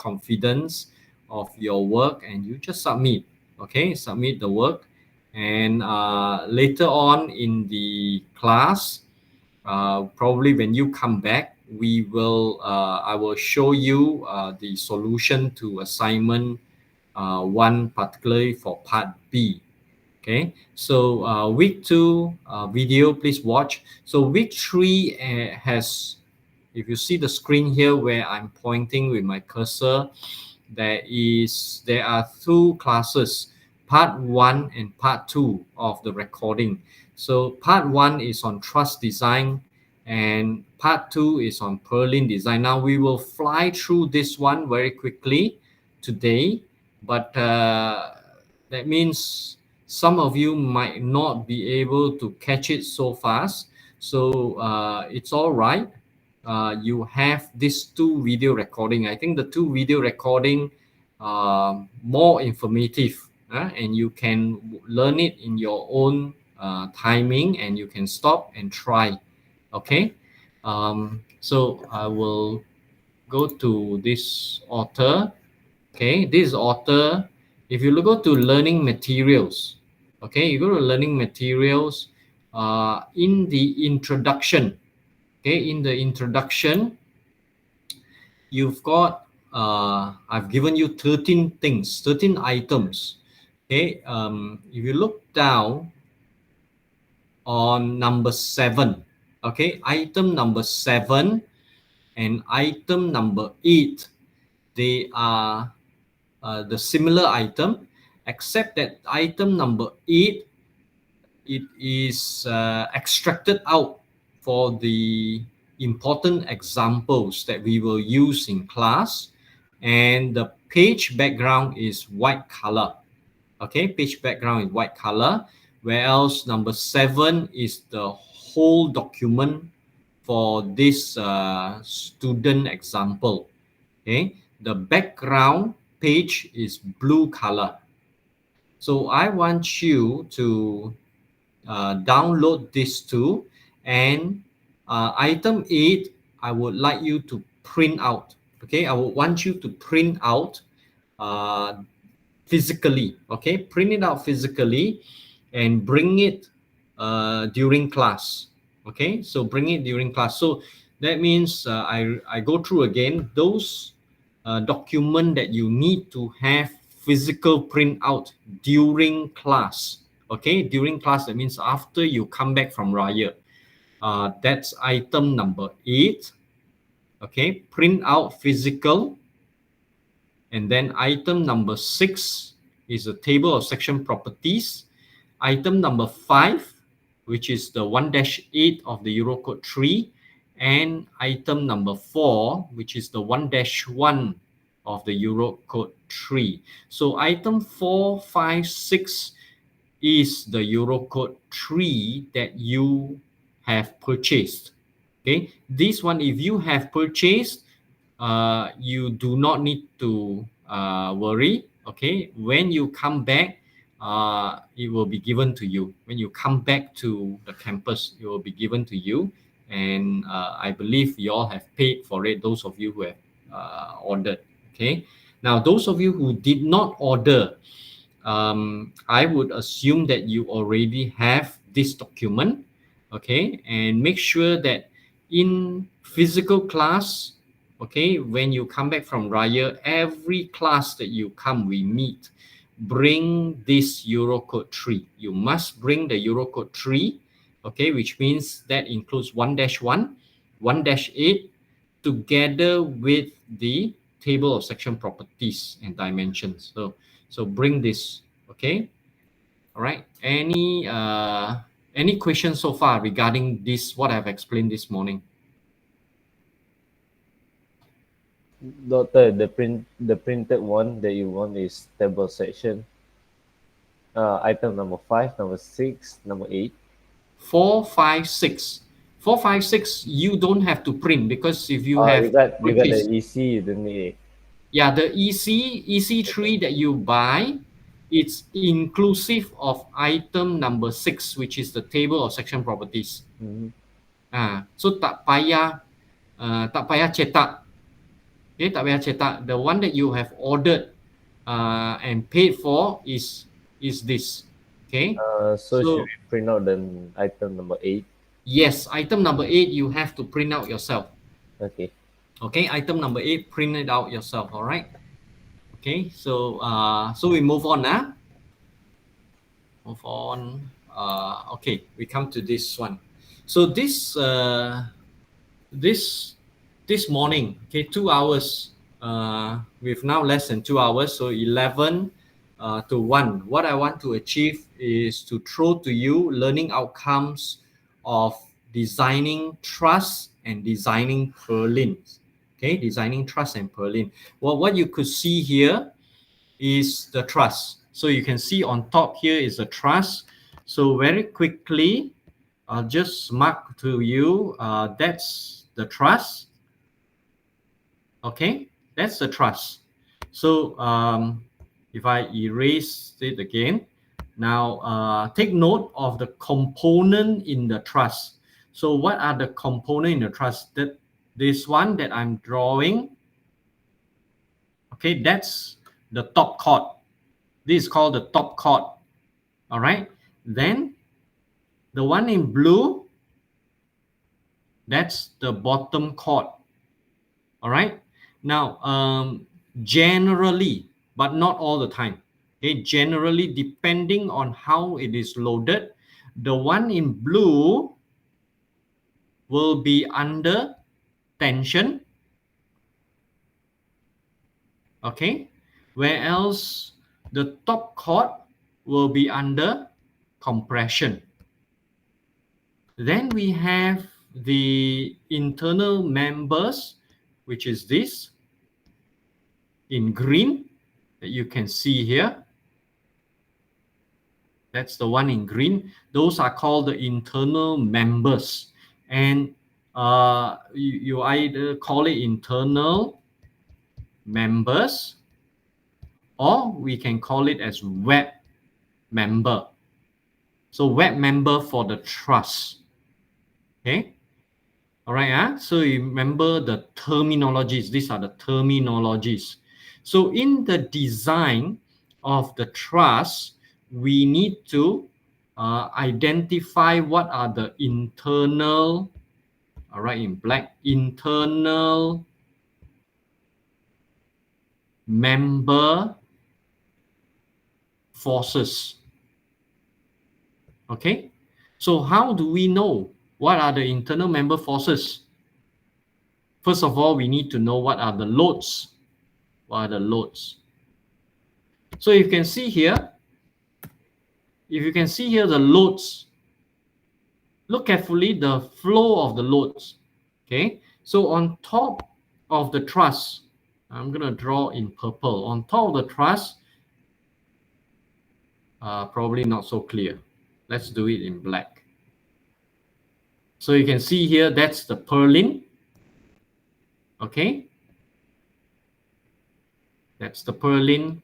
confidence of your work, and you just submit. Okay, submit the work, and later on in the class, probably when you come back, I will show you the solution to assignment one, particularly for part B. Okay, so week 2 video, please watch. So week 3 has, if you see the screen here where I'm pointing with my cursor, there are 2 classes, part 1 and part 2 of the recording. So part 1 is on truss design, and part 2 is on purlin design. Now we will fly through this one very quickly today, but that means some of you might not be able to catch it so fast. So it's all right. You have these 2 video recording. I think the 2 video recording more informative, and you can learn it in your own timing, and you can stop and try. Okay, so I will go to this author. Okay, this author, if you go to learning materials, okay, you go to learning materials, in the introduction, okay, in the introduction, you've got, I've given you 13 things, 13 items. Okay, if you look down on number 7, okay, item number 7 and item number 8, they are the similar item, except that item number 8, it is extracted out for the important examples that we will use in class, and the page background is white color. Okay, page background is white color, whereas number 7 is the whole document for this student example. Okay, the background page is blue color. So I want you to download these 2, and item 8, I would like you to print out. Okay, I would want you to print out physically. Okay, print it out physically and bring it during class. Okay, so bring it during class. So that means I go through again those document that you need to have physical print out during class. Okay, during class, that means after you come back from Raya. That's item number 8. Okay, print out physical. And then item number 6 is a table of section properties. Item number 5, which is the 1-8 of the Eurocode 3, and item number 4, which is the 1-1 of the Eurocode 3. So item 4, 5, 6 is the Eurocode 3 that you have purchased. Okay, this one, if you have purchased, you do not need to worry. Okay, when you come back, it will be given to you. When you come back to the campus, it will be given to you, and I believe you all have paid for it, those of you who have ordered. Okay, now those of you who did not order, I would assume that you already have this document. Okay, and make sure that in physical class, okay, when you come back from Raya, every class that you come, we meet, bring this Eurocode 3. You must bring the Eurocode 3, okay, which means that includes 1-1, 1-8, together with the table of section properties and dimensions. So bring this, okay? All right. Any questions so far regarding this, what I've explained this morning? Doctor, the printed one that you want is table section. Item number 5, number 6, number 8. 4, 5, 6. 4, 5, 6, you don't have to print, because if you have you got the EC, you don't need it. Yeah, the EC3 that you buy, it's inclusive of item number 6, which is the table of section properties. So tak payah cetak. Okay, tak payah cetak. The one that you have ordered and paid for is this. Okay, So should so we print out the item number 8? yes, item number 8 you have to print out yourself. Okay. Okay, item number 8, print it out yourself. All right. Okay, so we move on now. Move on. Okay, we come to this one. So this this morning, okay, 2 hours. We've now less than 2 hours, so 11 to 1. What I want to achieve is to throw to you learning outcomes of designing truss and designing purlins. Okay, designing truss and purlin. Well, what you could see here is the truss. So you can see on top here is the truss. So very quickly, I'll just mark to you, that's the truss. Okay, that's the truss. So if I erase it again, now take note of the component in the truss. So what are the component in the truss? That this one that I'm drawing, okay, that's the top chord. This is called the top chord. All right. Then the one in blue, that's the bottom chord. All right. Now, generally, but not all the time. Okay. Generally, depending on how it is loaded, the one in blue will be under tension. Okay. Where else the top chord will be under compression. Then we have the internal members, which is this in green that you can see here. That's the one in green. Those are called the internal members. And you either call it internal members, or we can call it as web member. So web member for the truss. Okay. All right, so you remember the terminologies. These are the terminologies. So in the design of the truss, we need to identify what are the internal, all right, in black, internal member forces. Okay, so how do we know what are the internal member forces? First of all, we need to know what are the loads. What are the loads? So you can see here, if you can see here the loads, look carefully the flow of the loads. Okay, so on top of the truss, I'm going to draw in purple. On top of the truss, probably not so clear. Let's do it in black. So you can see here, that's the purlin. Okay, that's the purlin.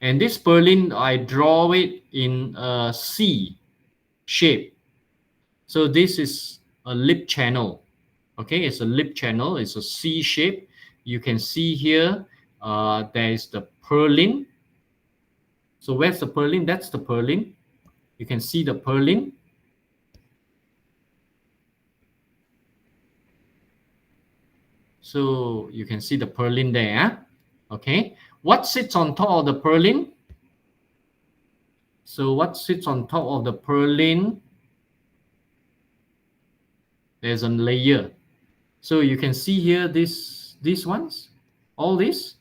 And this purlin, I draw it in a C shape. So this is a lip channel. Okay, it's a lip channel. It's a C shape. You can see here, there is the purlin. So where's the purlin? That's the purlin. You can see the purlin. So you can see the purlin there. Okay, what sits on top of the purlin? So what sits on top of the purlin? There's a layer. So you can see here these ones, all this.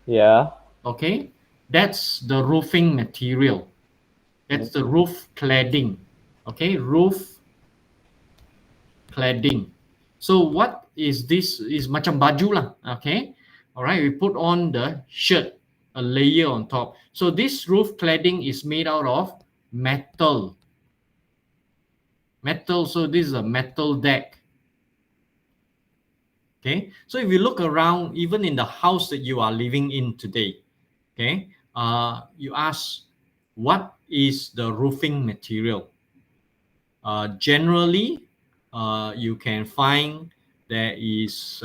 Yeah. Okay, that's the roofing material. That's the roof cladding. Okay, roof cladding. So what is this? Is macam baju lah. Okay, all right. We put on the shirt, a layer on top. So this roof cladding is made out of metal. Metal. So this is a metal deck. Okay. So if you look around, even in the house that you are living in today, okay, you ask, what is the roofing material? Generally, you can find there is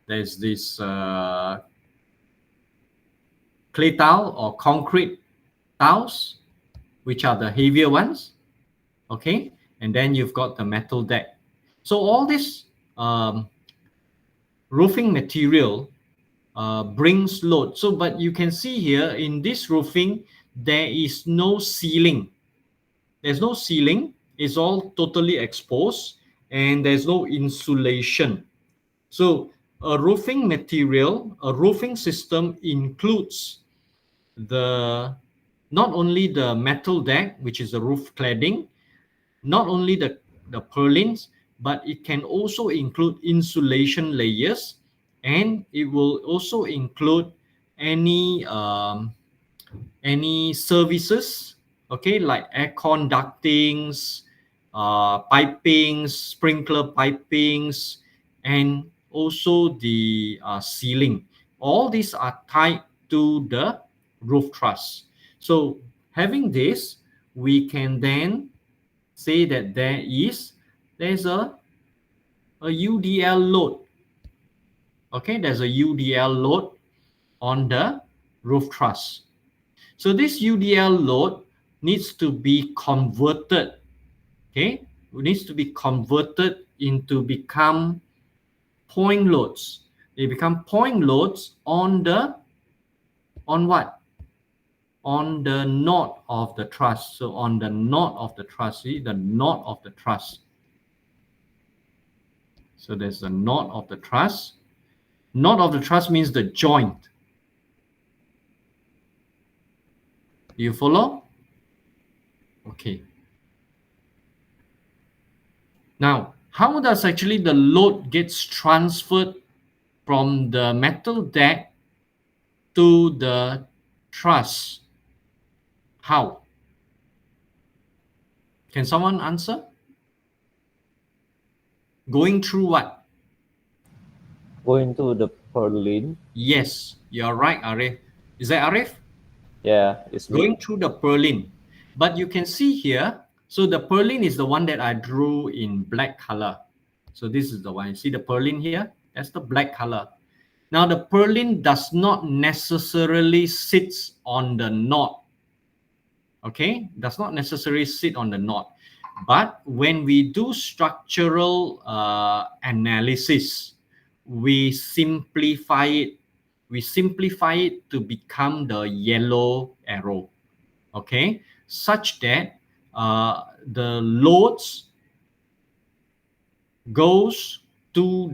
there's this clay tile or concrete tiles, which are the heavier ones. Okay, and then you've got the metal deck. So all this um, roofing material brings load. So, but you can see here in this roofing, there is no ceiling. There's no ceiling. It's all totally exposed, and there's no insulation. So, a roofing material, a roofing system includes the not only the metal deck, which is the roof cladding, not only the purlins, but it can also include insulation layers, and it will also include any any services, okay, like air conductings, pipings, sprinkler pipings, and also the ceiling. All these are tied to the roof truss. So having this, we can then say that there's a UDL load. Okay, there's a UDL load on the roof truss. So this UDL load needs to be converted. Okay, it needs to be converted into become point loads. They become point loads on the on what? On the knot of the truss. So on the knot of the truss, see the knot of the truss. So there's the knot of the truss. Knot of the truss means the joint. Do you follow? Okay. Now, how does actually the load gets transferred from the metal deck to the truss? How? Can someone answer? Going through what? Going to the purlin. Yes, you're right, Arif. Is that Arif? Yeah, it's me. Going through the purlin. But you can see here, so the purlin is the one that I drew in black color. So this is the one. You see the purlin here? That's the black color. Now the purlin does not necessarily sit on the knot. Okay, does not necessarily sit on the knot. But when we do structural analysis, we simplify it. We simplify it to become the yellow arrow. Okay, such that the loads goes to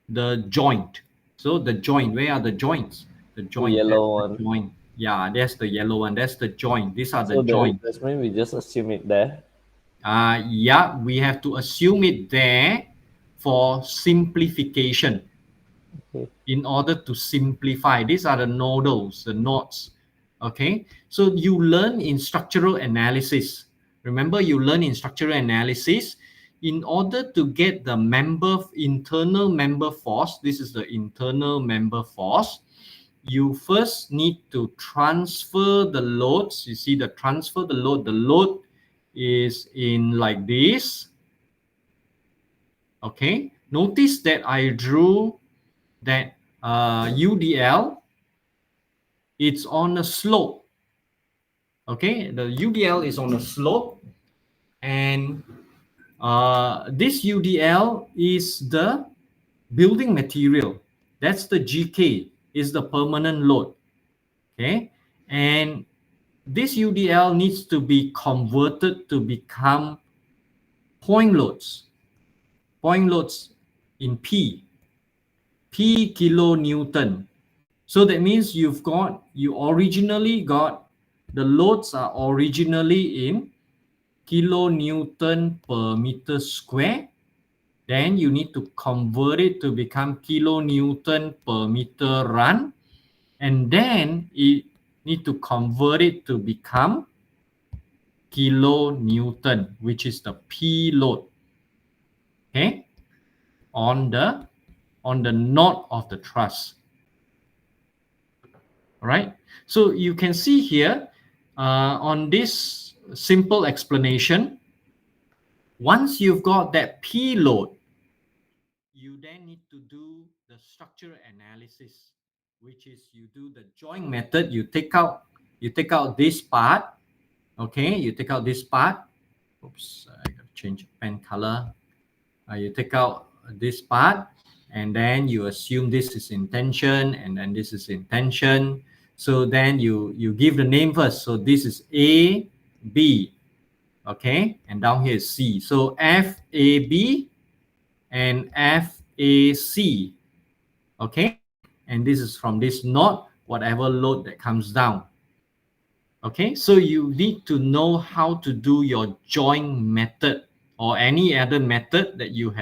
the joint. So the joint, where are the joints? The The joint, that's yellow the one. joint. Yeah, that's the yellow one. That's the joint. These are the So the joints. replacement, we just assume it there. Yeah, we have to assume it there for simplification. Okay. In order to simplify, these are the nodals, the knots. Okay, so you learn in structural analysis. Remember, you learn in structural analysis, in order to get the internal member force, this is the internal member force, you first need to transfer the loads. You see, the load is in like this. Okay, notice that I drew that UDL, it's on a slope. Okay, the UDL is on a slope, and this UDL is the building material. That's the GK, is the permanent load. Okay, and this UDL needs to be converted to become point loads. Point loads in P kilonewton. So that means you originally got the loads are originally in kilonewton per meter square. Then you need to convert it to become kilonewton per meter run. And then you need to convert it to become kilonewton, which is the P load. Okay, on the knot of the truss. All right. So you can see here on this simple explanation, Once you've got that P load, you then need to do the structure analysis, which is you do the joint method. You take out this part. Okay, you take out this part. Oops, I gotta change pen color. You take out this part, and then you assume this is intention, and then this is intention. So then you give the name first. So this is A, B, okay, and down here is C. So F A B and F A C, okay, and this is from this node, whatever load that comes down. Okay, so you need to know how to do your joint method or any other method that you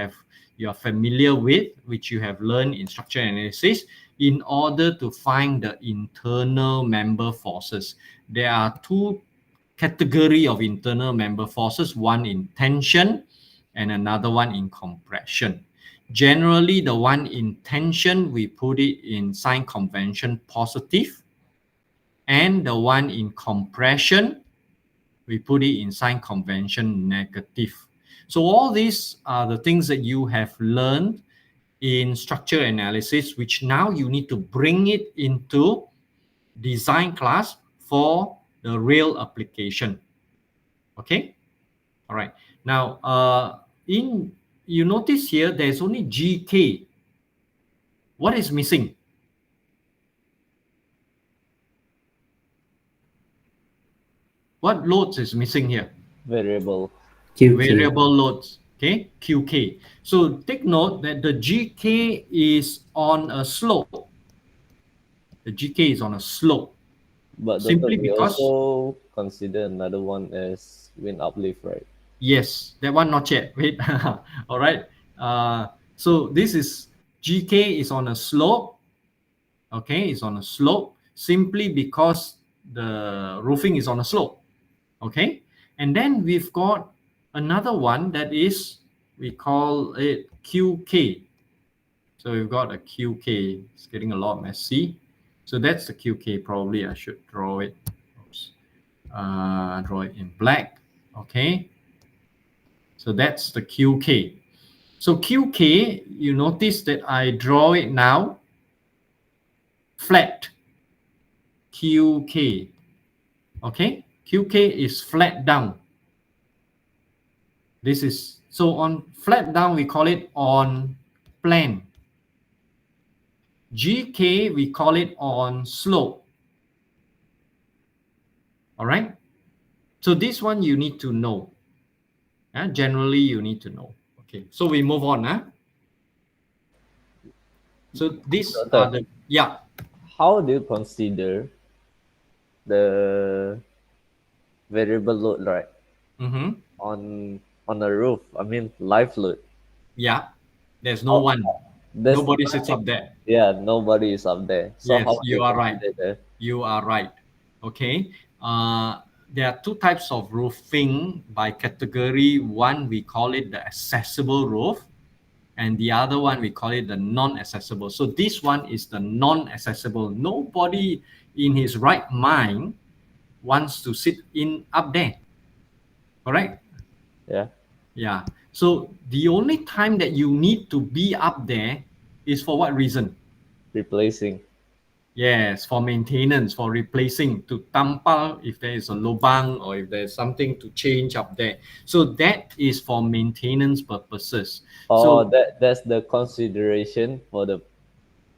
are familiar with, which you have learned in structure analysis, in order to find the internal member forces. There are two category of internal member forces, one in tension and another one in compression. Generally, the one in tension, we put it in sign convention positive, and the one in compression, we put it in sign convention negative. So all these are the things that you have learned in structure analysis, which now you need to bring it into design class for the real application. Okay, all right. Now, in you notice here, there's only GK. What is missing? What loads is missing here? Variable. QK. Variable loads. Okay, QK. So take note that the GK is on a slope. The GK is on a slope But Doctor, simply we because, also consider another one as wind uplift, right? yes, that one not yet. Wait, all right. So this is GK is on a slope. Okay, it's on a slope simply because the roofing is on a slope. Okay, and then we've got another one that is, we call it QK. So we've got a QK. It's getting a lot messy. So that's the QK. Probably I should draw it. Oops. Draw it in black. Okay. So that's the QK. So QK, you notice that I draw it now flat. QK. Okay. QK is flat down. This is, so on flat down, we call it on plan. GK, we call it on slope. All right. So this one you need to know. Generally, you need to know. Okay. So we move on. So these are Doctor, the, yeah. how do you consider the variable load, right? Mm-hmm. On a roof. I mean, live load. Yeah. There's no How, one. there's Nobody sits nothing. up there. Yeah, nobody is up there. So Yes, how do you you are right. consider the You are right. Okay. There are two types of roofing by category. One, we call it the accessible roof, and the other one, we call it the non-accessible. So this one is the non-accessible. Nobody in his right mind wants to sit in up there. Correct? yeah Yeah. So the only time that you need to be up there is for what reason? replacing? Yes, for maintenance, for replacing, to tampal if there is a lobang or if there's something to change up there. So that is for maintenance purposes. Or So that's the consideration for the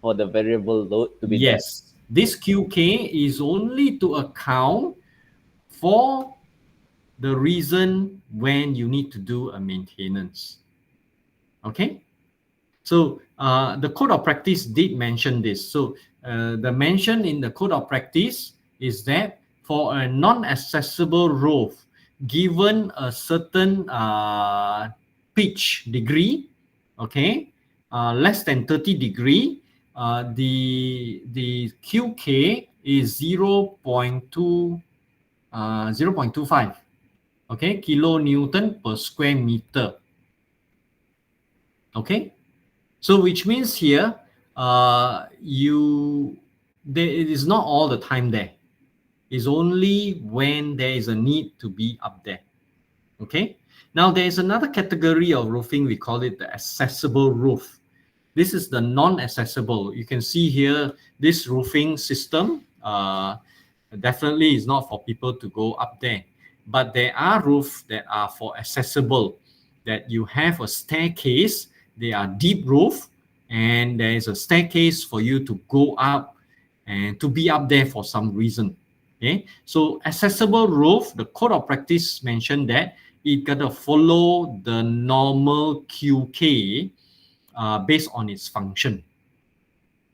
variable load to be there. yes, this QK is only to account for the reason when you need to do a maintenance. Okay? So the code of practice did mention this. So the mention in the code of practice is that for a non-accessible roof, given a certain pitch degree, okay, less than 30 degree, the QK is 0.25, okay, kilonewton per square meter. Okay, so which means here, it is not all the time there. It's only when there is a need to be up there. Okay. Now there is another category of roofing. We call it the accessible roof. This is the non-accessible. You can see here this roofing system definitely is not for people to go up there. But there are roofs that are for accessible, that you have a staircase. They are deep roof, and there is a staircase for you to go up and to be up there for some reason. Okay, so accessible roof, the code of practice mentioned that it gotta follow the normal QK based on its function.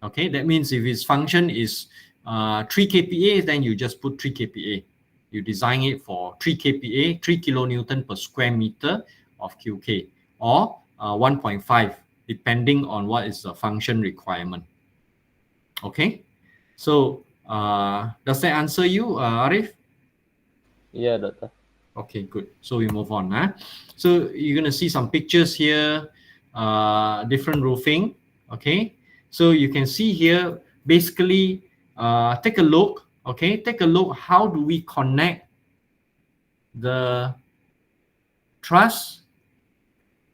Okay, that means if its function is 3 kPa, then you just put 3 kPa. You design it for 3 kPa, 3 kilonewton per square meter of QK, or 1.5, depending on what is the function requirement. Okay, so does that answer you, Arif? Yeah, doctor. Okay, good. So we move on. Huh? So you're going to see some pictures here, different roofing. Okay, so you can see here, basically, take a look. Okay, take a look. How do we connect the truss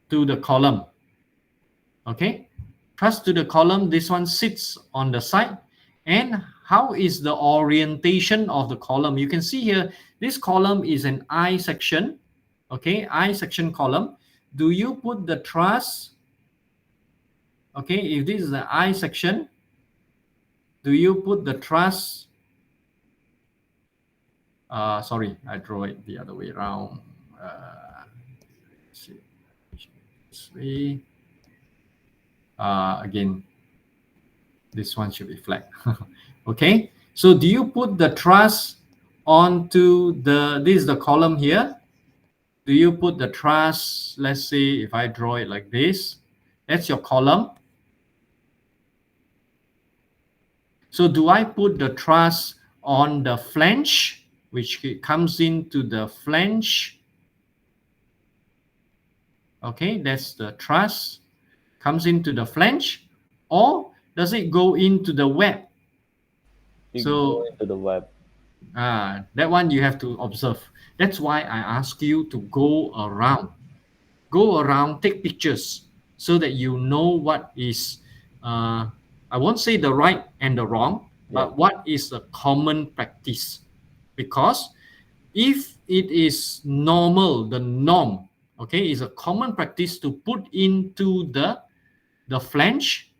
to the column? Okay, truss to the column. This one sits on the side. And how is the orientation of the column? You can see here, this column is an I section. Okay, I section column. Do you put the truss? Okay, if this is the I section, do you put the truss? Sorry, I draw it the other way around. See, this way. Again, this one should be flat. Okay, so do you put the truss onto this is the column here? Do you put the truss? Let's say if I draw it like this, that's your column. So do I put the truss on the flange, which comes into the flange? Okay, that's the truss, comes into the flange, or does it go into the web? You go So into the web. that one you have to observe. That's why I ask you to go around, take pictures, so that you know what is, I won't say the right and the wrong, Yeah. but what is the common practice. Because if it is normal, the norm, okay, is a common practice to put into the flange,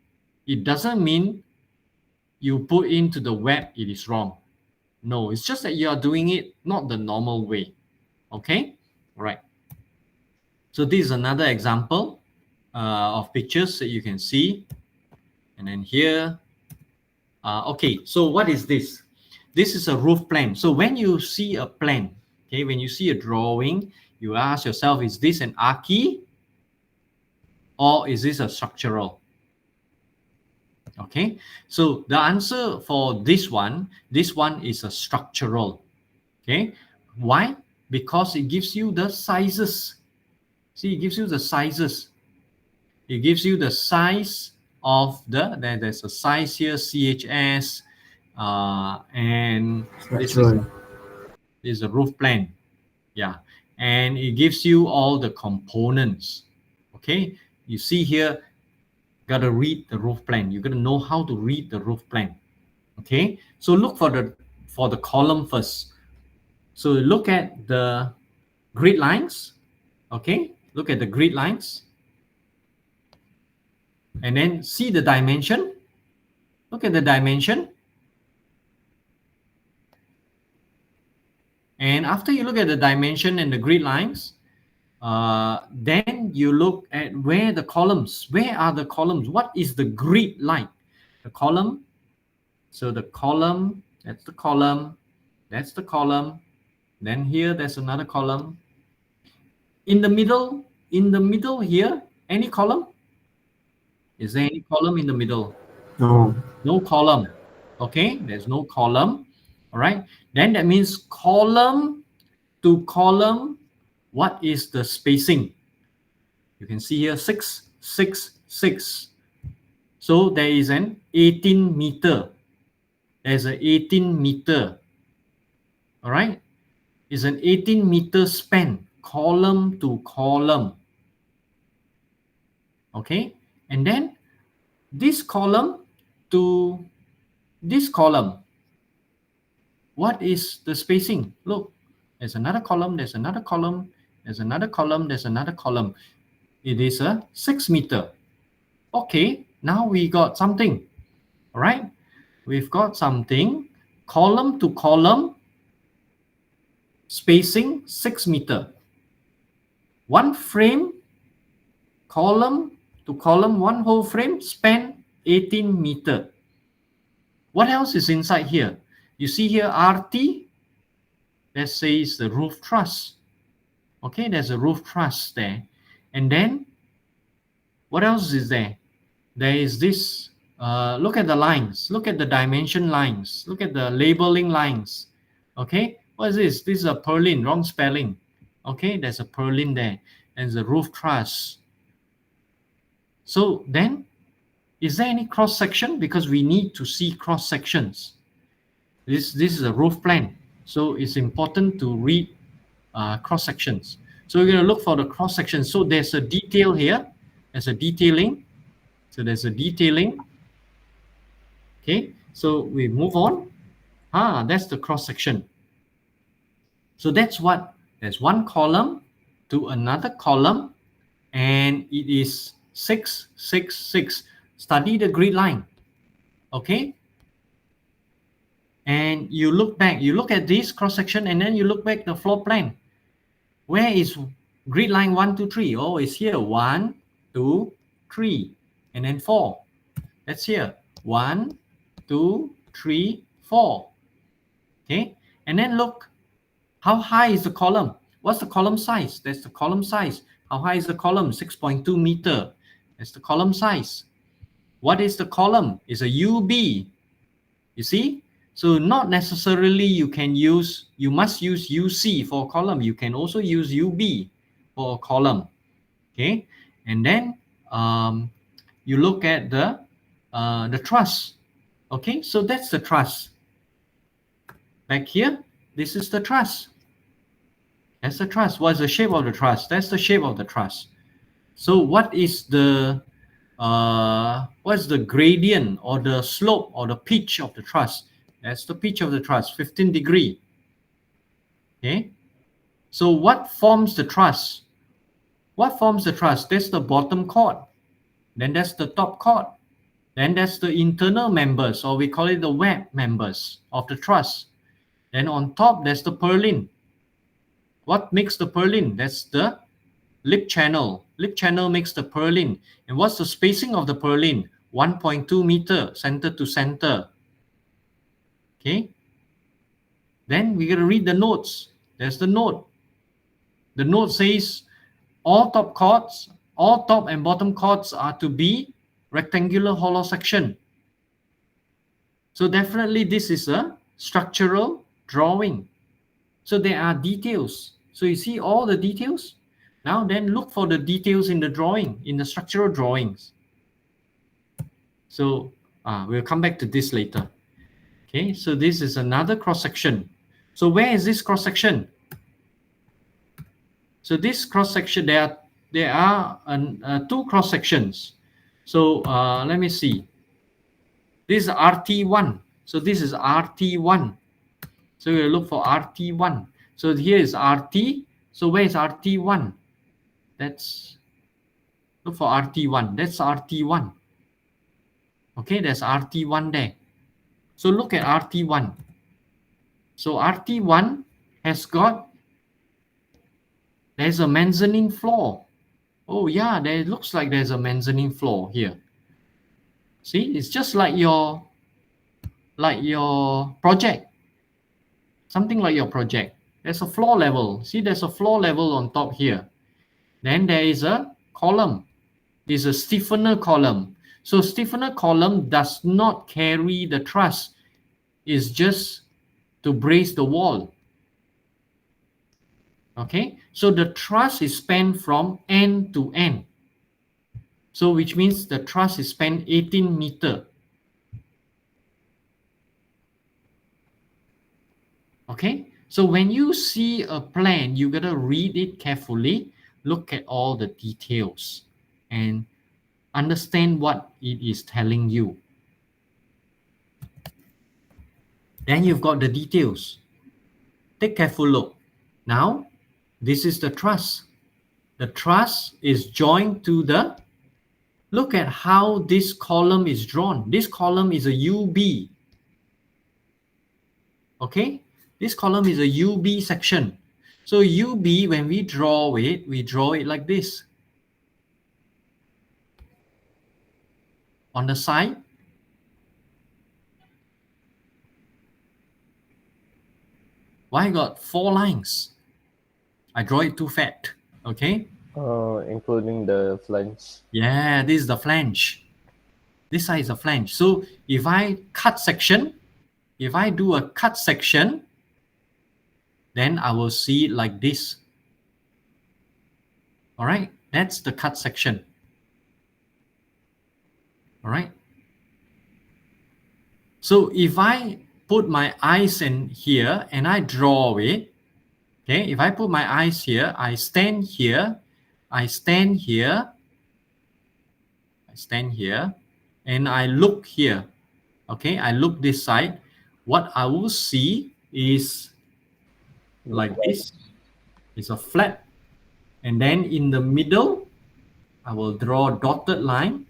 it doesn't mean you put into the web, it is wrong. No, it's just that you are doing it not the normal way. Okay, all right. So this is another example of pictures that you can see. And then here, okay, so what is this? This is a roof plan. So when you see a plan, okay, when you see a drawing, you ask yourself, is this an archi or is this a structural? Okay, so the answer for this one is a structural. Okay, why? Because it gives you the sizes. See, it gives you the sizes. It gives you the size of there's a size here, CHS, and this is a roof plan. Yeah, and it gives you all the components. Okay, you see here, gotta read the roof plan. You gotta know how to read the roof plan. Okay, so look for the column first. So look at the grid lines. Okay, look at the grid lines, and then see the dimension. Look at the dimension. And after you look at the dimension and the grid lines, then you look at where are the columns? What is the grid like? The column. So the column, that's the column, that's the column. Then here, there's another column. In the middle here, any column? Is there any column in the middle? No. No column. Okay, there's no column. All right, then that means column to column, what is the spacing? You can see here 6, 6, 6. So there is an 18 meter. There's an 18 meter. All right, it's an 18 meter span, column to column. Okay, and then this column to this column, what is the spacing? Look, there's another column, there's another column, there's another column, there's another column. It is a 6 meter. Okay, now we got something. All right, we've got something. Column to column, spacing 6 meter. One frame, column to column, one whole frame, span 18 meter. What else is inside here? You see here RT, that says the roof truss. Okay, there's a roof truss there. And then what else is there? There is this, look at the lines, look at the dimension lines, look at the labeling lines. Okay, what is this? This is a purlin, wrong spelling. Okay, there's a purlin there, and the roof truss. So then, is there any cross section? Because we need to see cross sections. This is a roof plan, so it's important to read cross sections. So we're going to look for the cross section. So there's a detail here. There's a detailing. So there's a detailing. Okay, so we move on. That's the cross section. So that's what, there's one column to another column, and it is 6, 6, 6. Study the grid line. Okay, and you look back, you look at this cross section, and then you look back the floor plan. Where is grid line 1, 2, 3? Oh, it's here. 1, 2, 3, and then 4. That's here. 1, 2, 3, 4. Okay, and then look, how high is the column? What's the column size? That's the column size. How high is the column? 6.2 meter. That's the column size. What is the column? It's a UB. You see? So not necessarily you must use UC for a column. You can also use UB for a column. Okay, and then you look at the truss. Okay, so that's the truss. Back here, this is the truss. That's the truss. What's the shape of the truss? That's the shape of the truss. So what is the what's the gradient or the slope or the pitch of the truss? That's the pitch of the truss, 15 degree. Okay, so what forms the truss? What forms the truss? That's the bottom chord. Then that's the top chord. Then that's the internal members, or we call it the web members of the truss. Then on top, there's the purlin. What makes the purlin? That's the lip channel. Lip channel makes the purlin. And what's the spacing of the purlin? 1.2 meter, center to center. Okay. Then we're going to read the notes. There's the note. The note says all top and bottom chords are to be rectangular hollow section. So definitely this is a structural drawing. So there are details. So you see all the details. Now then look for the details in the drawing, in the structural drawings. So we'll come back to this later. Okay, so this is another cross section. So where is this cross section? So this cross section, there are two cross sections. So let me see. This is RT1. So this is RT1. So we'll look for RT1. So here is RT. So where is RT1? Let's look for RT1. That's RT1. Okay, there's RT1 there. So look at RT1. So RT1 has got, there's a mezzanine floor. Oh yeah, there looks like there's a mezzanine floor here. See, it's just like your project. Something like your project. There's a floor level. See, there's a floor level on top here. Then there is a column. There's a stiffener column. So stiffener column does not carry the truss. It's just to brace the wall. Okay, so the truss is spanned from end to end. So which means the truss is spanned 18 meter. Okay, So when you see a plan, you gotta read it carefully, look at all the details, and understand what it is telling you. Then you've got the details. Take careful look. Now, this is the truss. The truss is joined to the, look at how this column is drawn. This column is a UB. Okay? This column is a UB section. So UB, when we draw it like this. On the side, why got 4 lines? I draw it too fat. Okay? Including the flange. Yeah, this is the flange. This side is a flange. So if I cut section, if I do a cut section, then I will see it like this. All right, that's the cut section. All right. So if I put my eyes in here and I draw it, okay, if I put my eyes here, I stand here, I stand here, I stand here, and I look here. Okay, I look this side. What I will see is like this. It's a flat. And then in the middle, I will draw a dotted line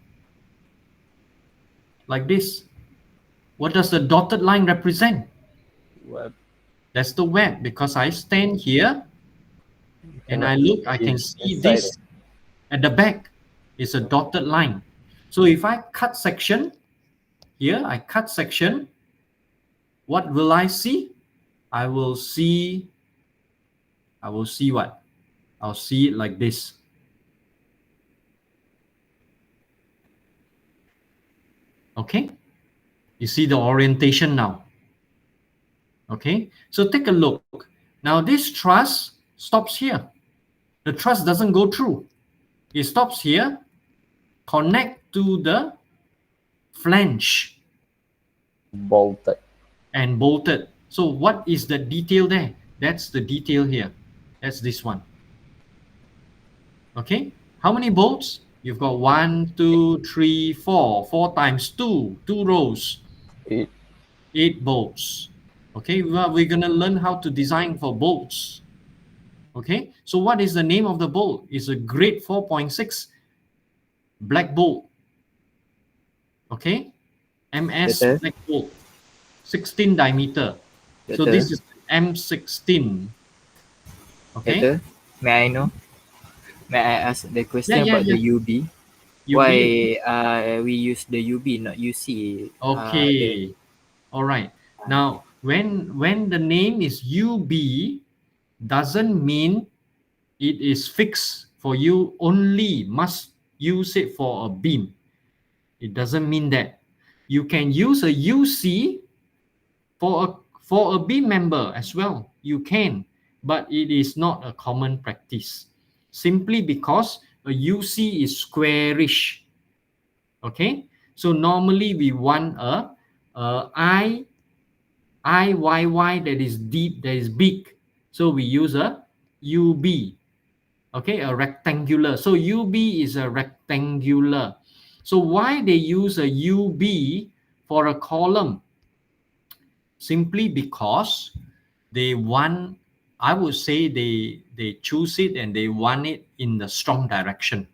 like this. What does the dotted line represent? Web. That's the web, because I stand here and I Cannot look, I can see inside this at the back. It's a dotted line. So if I cut section here, I cut section, what will I see? I will see what? I'll see it like this. Okay? You see the orientation now. Okay? So take a look. Now this truss stops here. The truss doesn't go through. It stops here, connect to the flange. Bolted. And bolted. So what is the detail there? That's the detail here. That's this one. Okay? How many bolts? You've got 1, 2, 3, 4. 4 times 2. 2 rows. 8. 8 bolts. Okay? We're going to learn how to design for bolts. Okay? So what is the name of the bolt? It's a grade 4.6 black bolt. Okay? MS Betul. black bolt. 16 diameter. So Betul. this is M16. Okay? Betul. May I know? May I ask the question Yeah, about the UB? UB. Why we use the UB, not UC? Okay. All right. Now, when the name is UB, doesn't mean it is fixed for you, only must use it for a beam. It doesn't mean that. You can use a UC for a beam member as well. You can, but it is not a common practice. Simply because a UC is squarish. Okay, so normally we want a IYY that is deep, that is big. So we use a UB. Okay, a rectangular. So UB is a rectangular. So why they use a UB for a column? Simply because they want, I would say they choose it and they want it in the strong direction.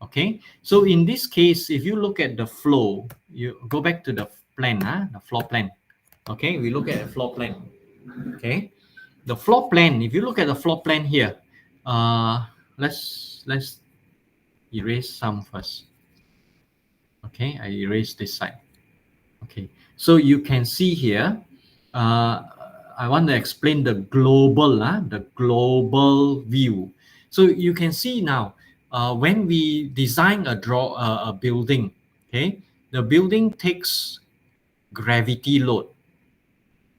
Okay, so in this case, if you look at the flow, you go back to the plan, the floor plan. Okay, we look at the floor plan. Okay, the floor plan, if you look at the floor plan here, let's erase some first. Okay, I erase this side. Okay, so you can see here, I want to explain the global view. So you can see now, when we design a building, okay, the building takes gravity load.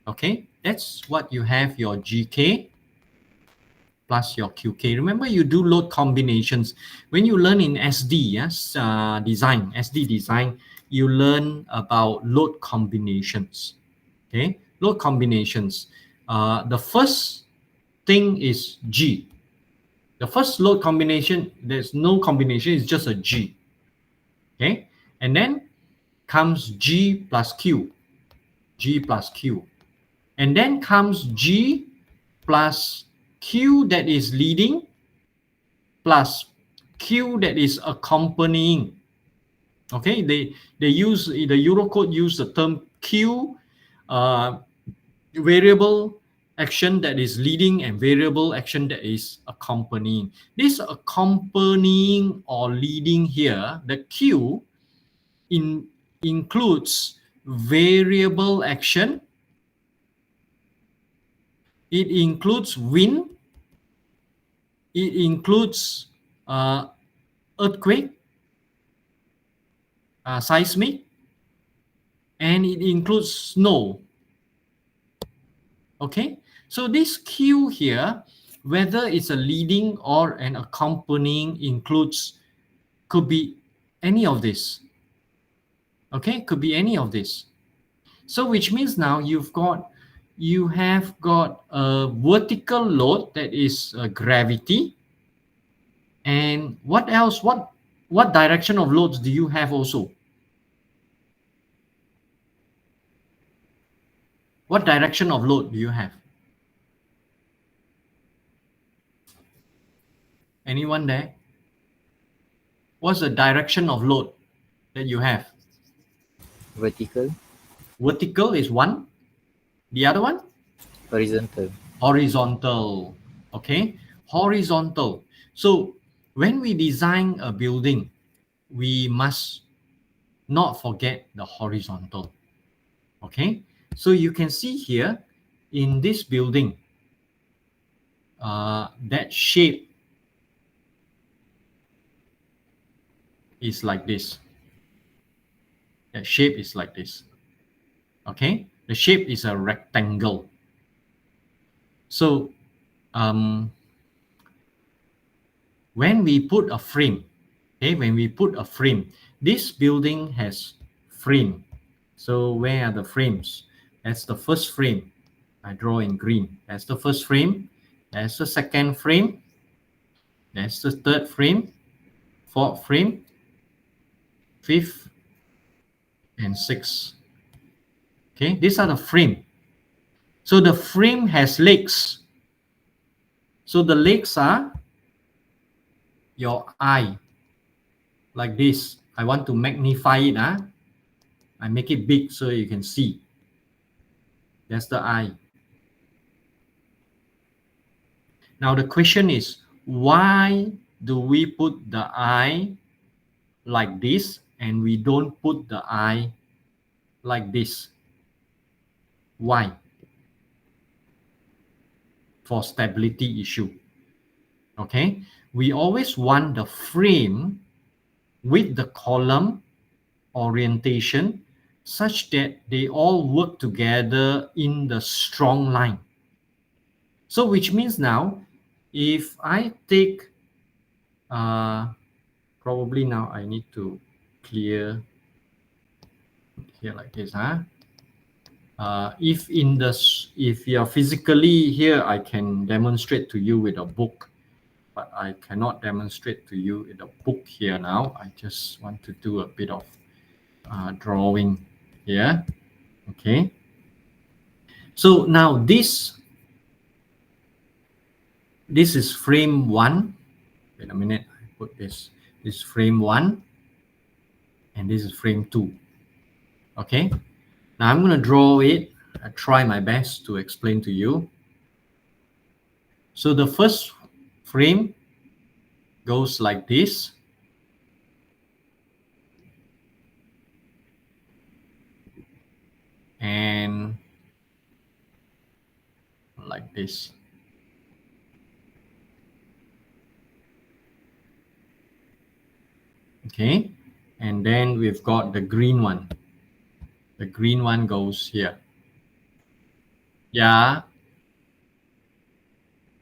Okay, that's what you have, your GK plus your QK. Remember, you do load combinations. When you learn in SD, yes, SD design, you learn about load combinations. Okay, load combinations. the first thing is G. The first load combination, there's no combination, it's just a G. Okay, and then comes G plus Q, G plus Q. And then comes G plus Q that is leading plus Q that is accompanying. Okay, they use the Eurocode use the term Q, variable action that is leading and variable action that is accompanying. This accompanying or leading here, the Q includes variable action. It includes wind. It includes earthquake, seismic, and it includes snow. Okay, so this Q here, whether it's a leading or an accompanying, could be any of this. Okay, could be any of this. So which means now you have got a vertical load that is gravity. And what else? What direction of loads do you have also? What direction of load do you have? Anyone there? What's the direction of load that you have? Vertical. Vertical is one. The other one? Horizontal. Horizontal. Okay, horizontal. So when we design a building, we must not forget the horizontal. Okay, so you can see here in this building, that shape is like this. That shape is like this. Okay, the shape is a rectangle. So when we put a frame, okay, this building has frame. So where are the frames? That's the first frame. I draw in green. That's the first frame. That's the second frame. That's the third frame, fourth frame, fifth, and sixth. Okay, these are the frame. So the frame has legs. So the legs are your eye, like this. I want to magnify it. I make it big so you can see. That's the eye. Now the question is, why do we put the eye like this and we don't put the eye like this? Why? For stability issue. Okay, we always want the frame with the column orientation such that they all work together in the strong line. So which means now, if I take, probably now I need to clear here like this. If you're physically here, I can demonstrate to you with a book, but I cannot demonstrate to you in a book here now. I just want to do a bit of drawing here. Okay. So now this is frame 1. Wait a minute. I put this frame 1, and this is frame 2. Okay. Now I'm going to draw it. I try my best to explain to you. So the first frame goes like this. And like this. Okay. And then we've got the green one. The green one goes here. Ya,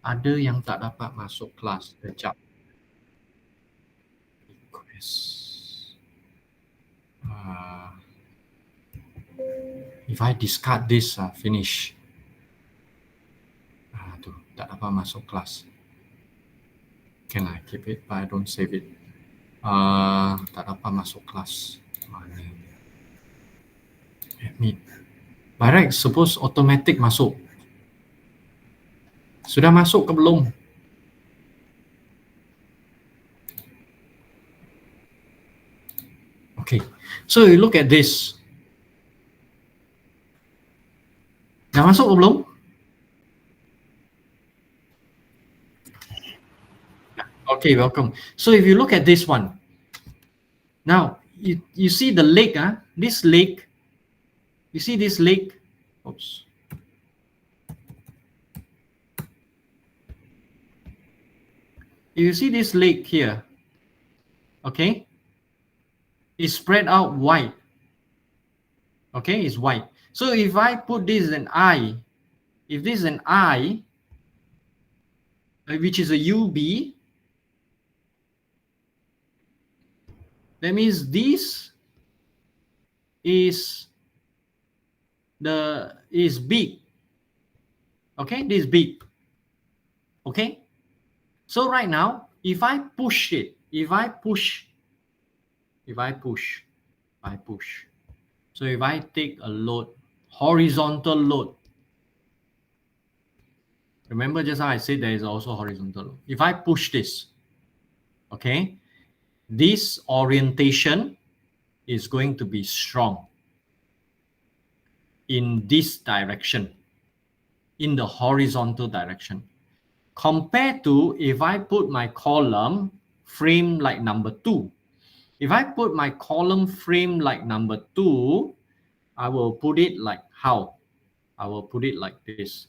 ada yang tak dapat masuk kelas. Kejap. If I discard this, finish. dapat masuk kelas. Can I keep it, but I don't save it. Tak dapat masuk kelas. Mana dia? Admit. By right, suppose automatic masuk. Sudah masuk ke belum? Okay, so you look at this. Dah masuk ke belum? Okay, welcome. So if you look at this one, now you see the lake, this lake, you see this lake? Oops. You see this lake here, okay? It's spread out wide. Okay, it's wide. So if I put this as an I, if this is an I, which is a UB, that means this is big. Okay, this is big. Okay, so right now, if I push it, so if I take a load, horizontal load, remember just how I said there is also horizontal load. If I push this, okay, this orientation is going to be strong in this direction, in the horizontal direction, compared to if I put my column frame like number 2. If I put my column frame like number 2, I will put it like how? I will put it like this.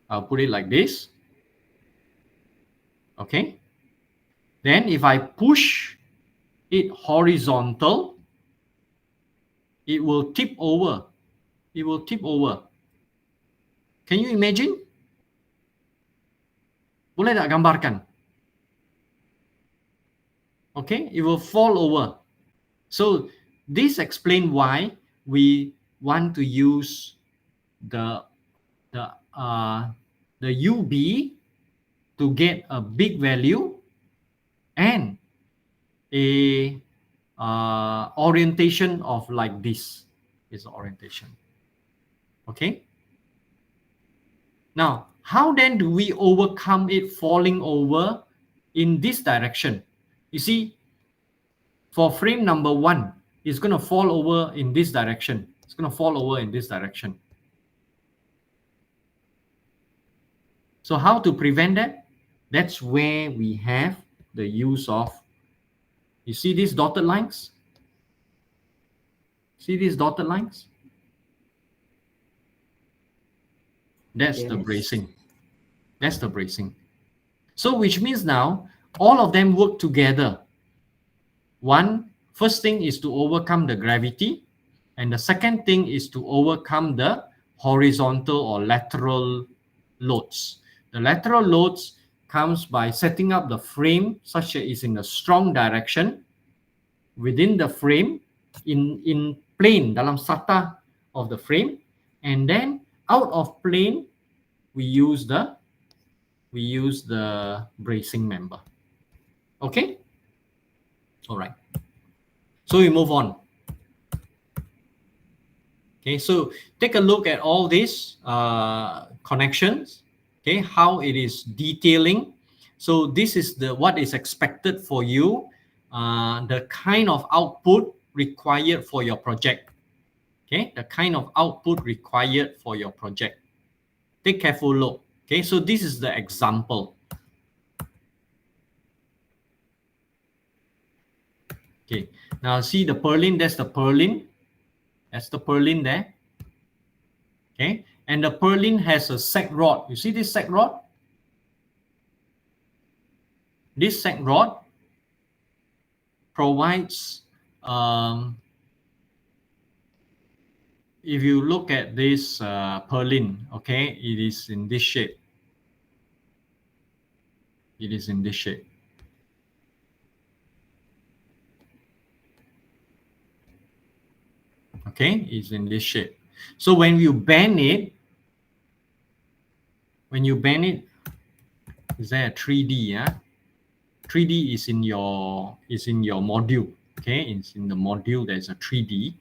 I'll put it like this. Okay. Then if I push it horizontal, it will tip over. It will tip over. Can you imagine? Boleh tak gambarkan? Okay, it will fall over. So this explains why we want to use the UB to get a big value and a orientation of like this is the orientation. Okay. Now, how then do we overcome it falling over in this direction? You see, for frame number 1, it's going to fall over in this direction. It's going to fall over in this direction. So how to prevent that? That's where we have the use of, you see these dotted lines? See these dotted lines? That's the bracing. That's the bracing. So which means now all of them work together. First thing is to overcome the gravity, and the second thing is to overcome the horizontal or lateral loads. The lateral loads comes by setting up the frame such that it's in a strong direction within the frame, in plane, dalam sata of the frame, and then out of plane we use the bracing member. Okay, all right, so we move on. Okay, so take a look at all these connections. Okay, how it is detailing. So this is what is expected for you, the kind of output required for your project. Okay, the kind of output required for your project. Take careful look. Okay, so this is the example. Okay, now see the purlin, that's the purlin. That's the purlin there. Okay, and the purlin has a sag rod. You see this sag rod? This sag rod provides, if you look at this purlin, okay, it is in this shape. It is in this shape. Okay, it's in this shape. So when you bend it, is there a 3D? Yeah, 3D is in your module. Okay, it's in the module. There's a 3D.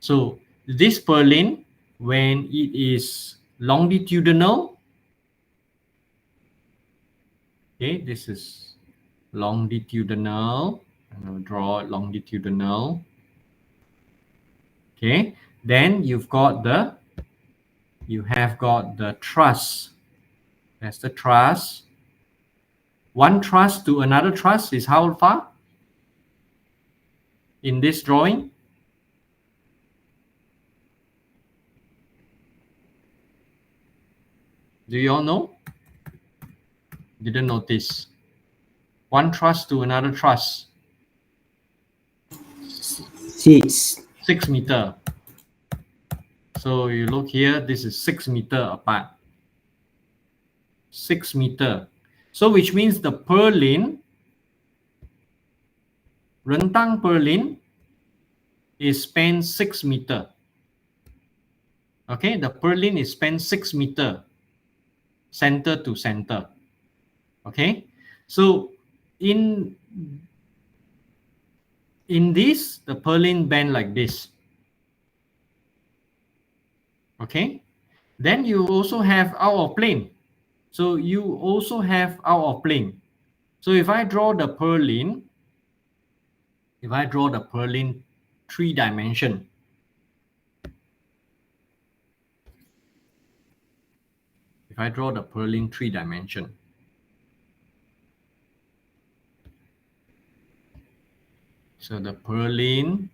So this purlin, when it is longitudinal, okay, this is longitudinal. I'm going to draw it longitudinal. Okay, then you have got the truss. That's the truss. One truss to another truss is how far in this drawing? Do you all know? Didn't notice. One truss to another truss. 6 meters. So you look here, this is 6 meters apart. 6 meters. So which means the purlin, rentang purlin, is spanned 6 meters. Okay, the purlin is spanned 6 meters, center to center. Okay, so in this, the purlin bend like this. Okay, then you also have out of plane. So you also have out of plane. So if I draw the purlin, 3 dimension, if I draw the purlin 3 dimension, so the purlin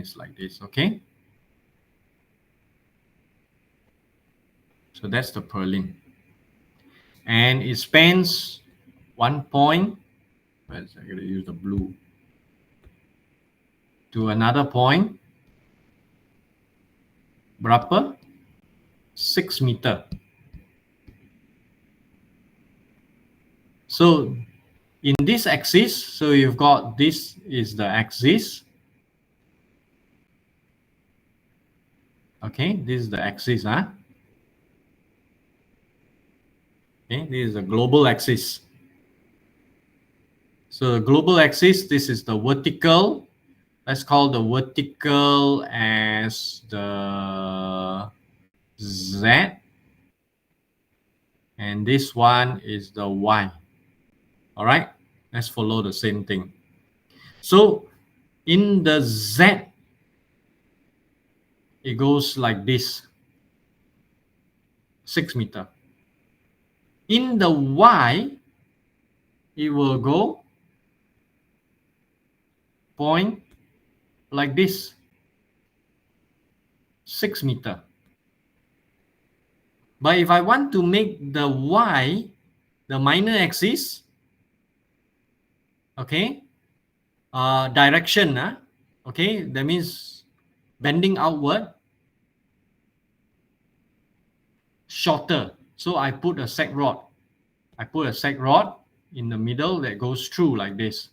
is like this. Okay, so that's the purlin, and it spans 1 point. I'm going to use the blue, to another point. Berapa? 6 meters. So in this axis, so you've got, this is the axis. Okay, this is the axis. Okay, this is the global axis. So the global axis, this is the vertical. Let's call the vertical as the Z. And this one is the Y. All right, let's follow the same thing. So in the Z, it goes like this, 6 meters. In the Y, it will go point like this, 6 meters. But if I want to make the Y the minor axis, okay, direction, okay, that means bending outward, shorter. So I put a sag rod. In the middle that goes through like this.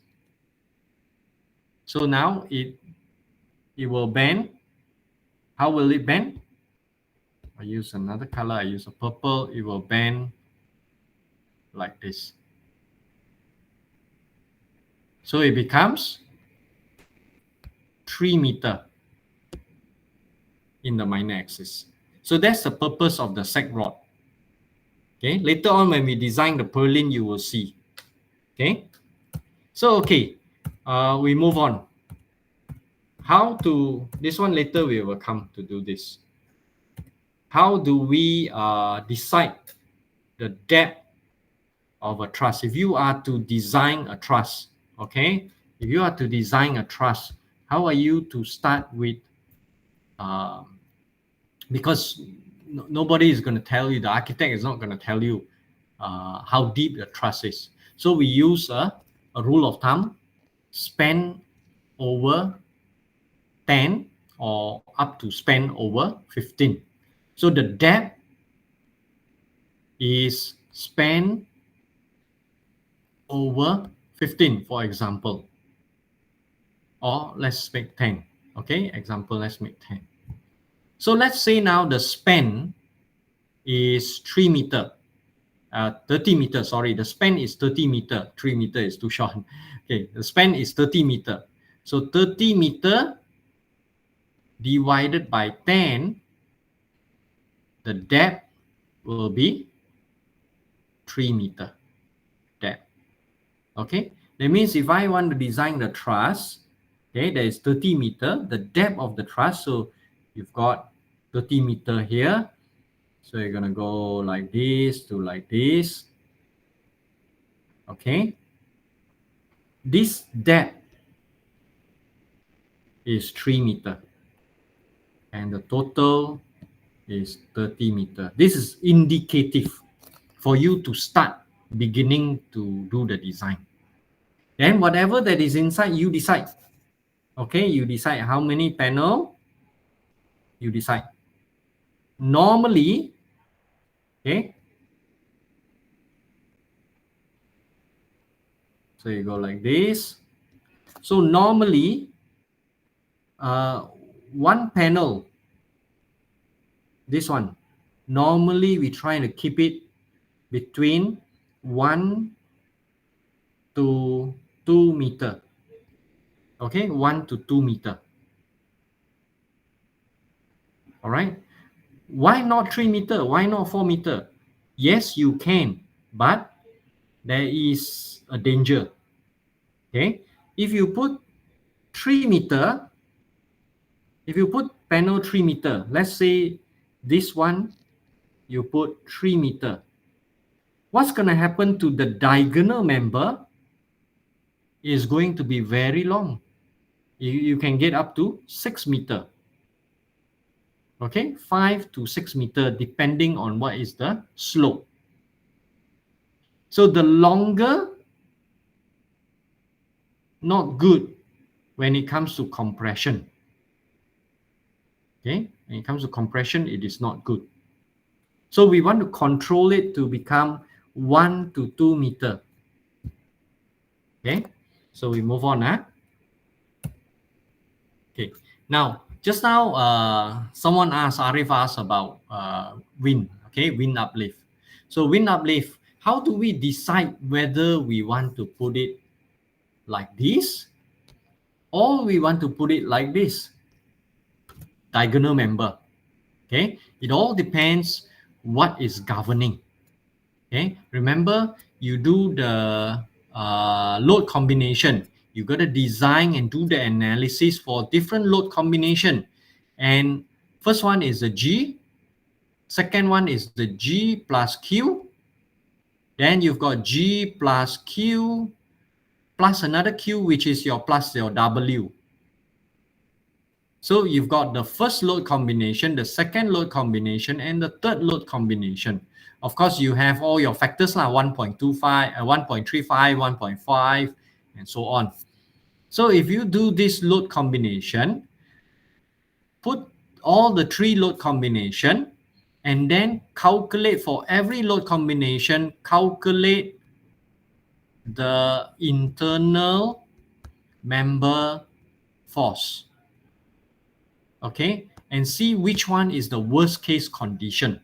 So now it will bend. How will it bend? I use another color. I use a purple. It will bend like this. So it becomes 3 meters in the minor axis. So that's the purpose of the sag rod. Okay, later on when we design the purlin, you will see. Okay, so okay, we move on. How to, this one later we will come to do this. How do we decide the depth of a truss? If you are to design a truss, okay, if you are to design a truss, how are you to start with, because nobody is going to tell you, the architect is not going to tell you how deep the truss is. So we use a rule of thumb, span over 10 or up to span over 15. So the depth is span over 15, for example, or let's make 10. Okay, example, let's make 10. So let's say now the span is 3 meter, 30 meter, sorry, the span is 30 meter, 3 meter is too short. Okay, the span is 30 meter. So 30 meter divided by 10, the depth will be 3 meter depth. Okay, that means if I want to design the truss, okay, there is 30 meter, the depth of the truss, so you've got 30 meter here, so you're gonna go like this to like this. Okay, this depth is 3 meter and the total is 30 meter. This is indicative for you to start beginning to do the design. Then whatever that is inside, you decide. Okay, you decide how many panel, you decide. Normally, okay, so you go like this. So normally, one panel, this one, normally we try to keep it between 1 to 2 meter. Okay, 1 to 2 meter. All right. Why not 3 meter? Why not 4 meter? Yes, you can, but there is a danger. Okay, if you put 3 meter, if you put panel 3 meter, let's say this one, you put 3 meter. What's going to happen to the diagonal member is going to be very long. You can get up to 6 meter. Okay, 5 to 6 meter, depending on what is the slope. So the longer, not good when it comes to compression. Okay, when it comes to compression, it is not good. So we want to control it to become 1 to 2 meter. Okay, so we move on. Okay, now, just now, someone asked, Arif asked about wind, okay, wind uplift. So wind uplift, how do we decide whether we want to put it like this or we want to put it like this? Diagonal member. Okay, it all depends what is governing. Okay, remember you do the load combination. You got to design and do the analysis for different load combination. And first one is the G, second one is the G plus Q. Then you've got G plus Q plus another Q, which is your plus your W. So you've got the first load combination, the second load combination, and the third load combination. Of course, you have all your factors, 1.25, 1.35, 1.5, and so on. So if you do this load combination, put all the 3 load combination, and then calculate for every load combination, calculate the internal member force. Okay, and see which one is the worst case condition.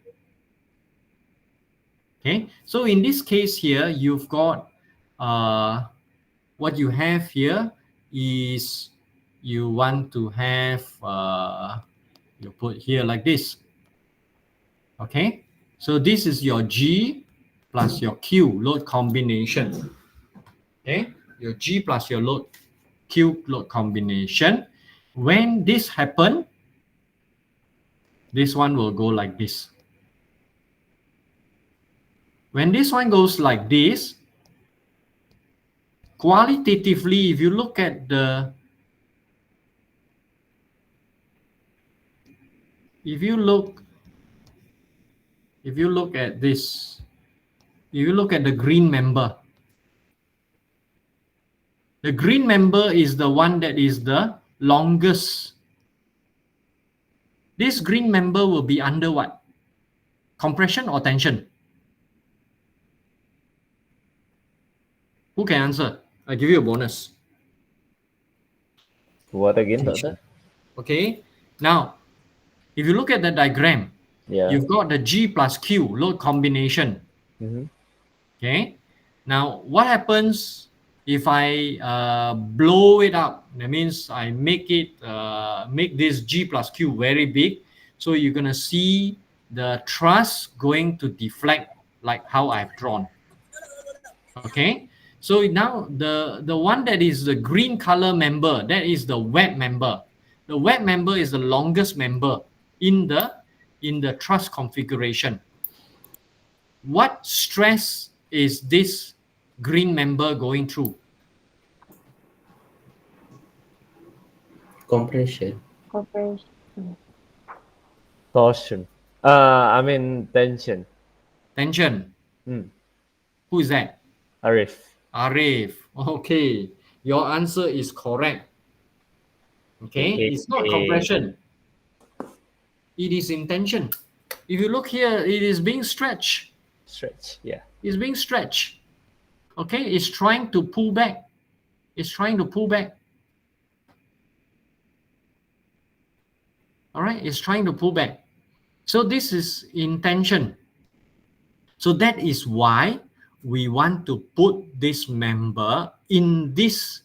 Okay, so in this case here, you've got what you have here is you want to have you put here like this. Okay, so this is your G plus your Q load combination. Okay, your G plus your load Q load combination. When this happen, this one will go like this. When this one goes like this, qualitatively, if you look at the, if you look at this, if you look at the green member, the green member is the one that is the longest. This green member will be under what? Compression or tension? Who can answer? I give you a bonus. What again, Tension. doctor? Okay. Now, if you look at the diagram, Yeah. you've got the G plus Q load combination. Mm-hmm. Okay. Now, what happens if I blow it up? That means I make this G plus Q very big. So you're gonna see the truss going to deflect like how I've drawn. Okay. So now the one that is the green color member, that is the wet member. The wet member is the longest member in the truss configuration. What stress is this green member going through? Compression. Corporation. Torsion. I mean tension. Tension. Hmm. Who is that? Arif. Arif. Okay. Your answer is correct. Okay. Eh, It's not eh, compression. It is in tension. If you look here, it is being stretched. Stretch. Yeah. It's being stretched. Okay. It's trying to pull back. It's trying to pull back. All right. It's trying to pull back. So this is in tension. So that is why we want to put this member in this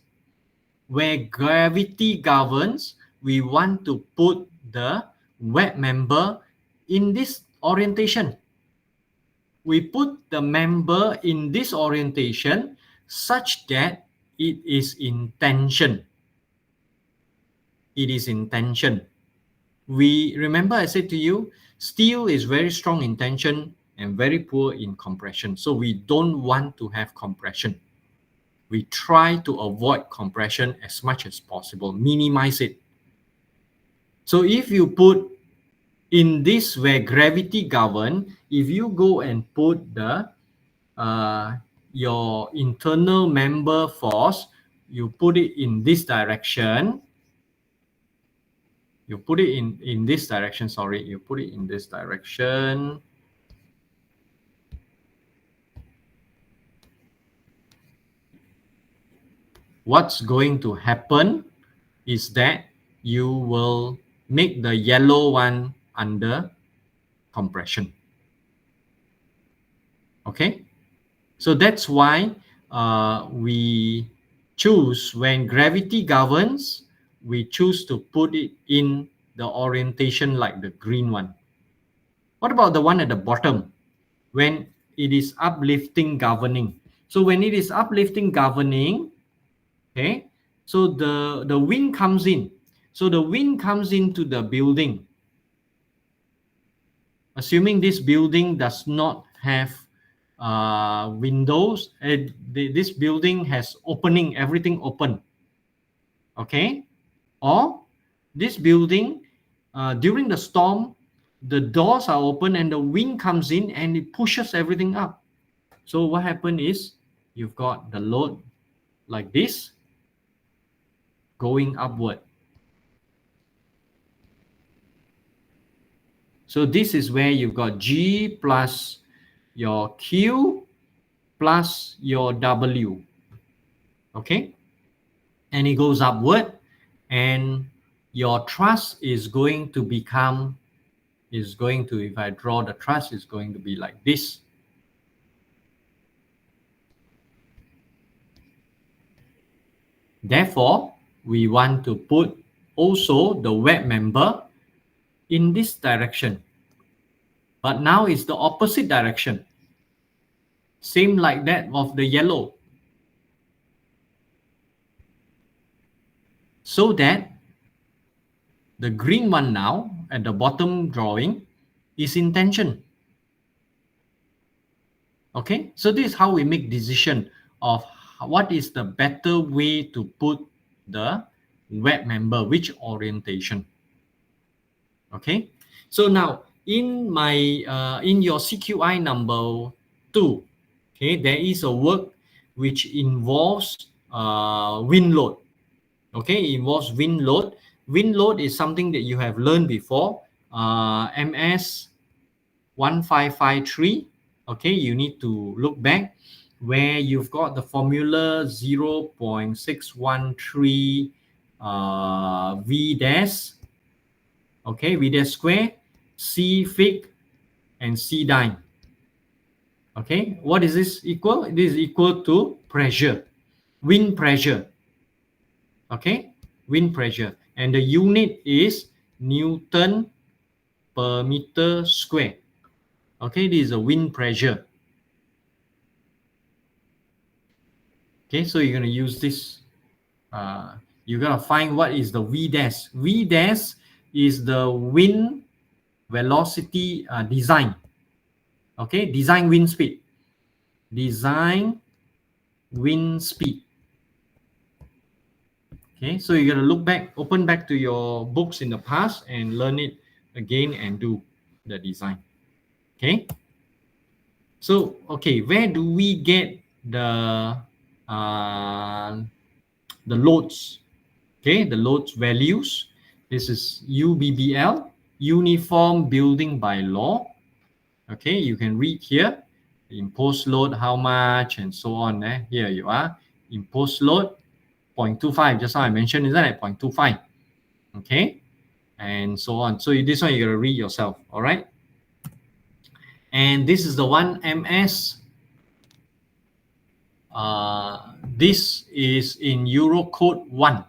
where gravity governs. We want to put the wet member in this orientation. We put the member in this orientation such that it is in tension. It is in tension. We remember I said to you, steel is very strong in tension and very poor in compression. So we don't want to have compression. We try to avoid compression as much as possible, minimize it. So if you put in this where gravity govern, if you go and put the your internal member force, you put it in this direction. You put it in this direction. Sorry, you put it in this direction. What's going to happen is that you will make the yellow one under compression. Okay, so that's why we choose, when gravity governs, we choose to put it in the orientation like the green one. What about the one at the bottom when it is uplifting governing? So when it is uplifting governing, okay, so the wind comes in. So the wind comes into the building. Assuming this building does not have windows, this building has opening, everything open. Okay, or this building during the storm, the doors are open and the wind comes in and it pushes everything up. So what happened is you've got the load like this going upward. So this is where you've got G plus your Q plus your W. Okay, and it goes upward, and your truss is going to become, if I draw the truss, is going to be like this. Therefore, we want to put also the wet member in this direction. But now it's the opposite direction. Same like that of the yellow. So that the green one now at the bottom drawing is in tension. Okay, so this is how we make decision of what is the better way to put the wet member, which orientation. Okay, so now in my in your CQI number 2, okay, there is a work which involves wind load. Okay, it involves wind load. Wind load is something that you have learned before, MS 1553. Okay, you need to look back. where you've got the formula 0.613 V dash, okay, V dash square, C fig, and C dime. Okay, what is this equal? It is equal to pressure, wind pressure. Okay, wind pressure, and the unit is Newton per meter square. Okay, this is a wind pressure. Okay, so you're going to use this. You're going to find what is the V dash. V dash is the wind velocity design. Okay, design wind speed. Design wind speed. Okay, so you're going to look back, open back to your books in the past and learn it again and do the design. Okay, so okay, where do we get the loads? Okay, the loads values. This is UBBL, Uniform Building by Law. Okay, you can read here, imposed load, how much, and so on. Here you are, imposed load, 0.25, just how I mentioned, isn't it? 0.25. Okay, and so on. So this one you gotta read yourself, all right? And this is the one MS. This is in Eurocode 1.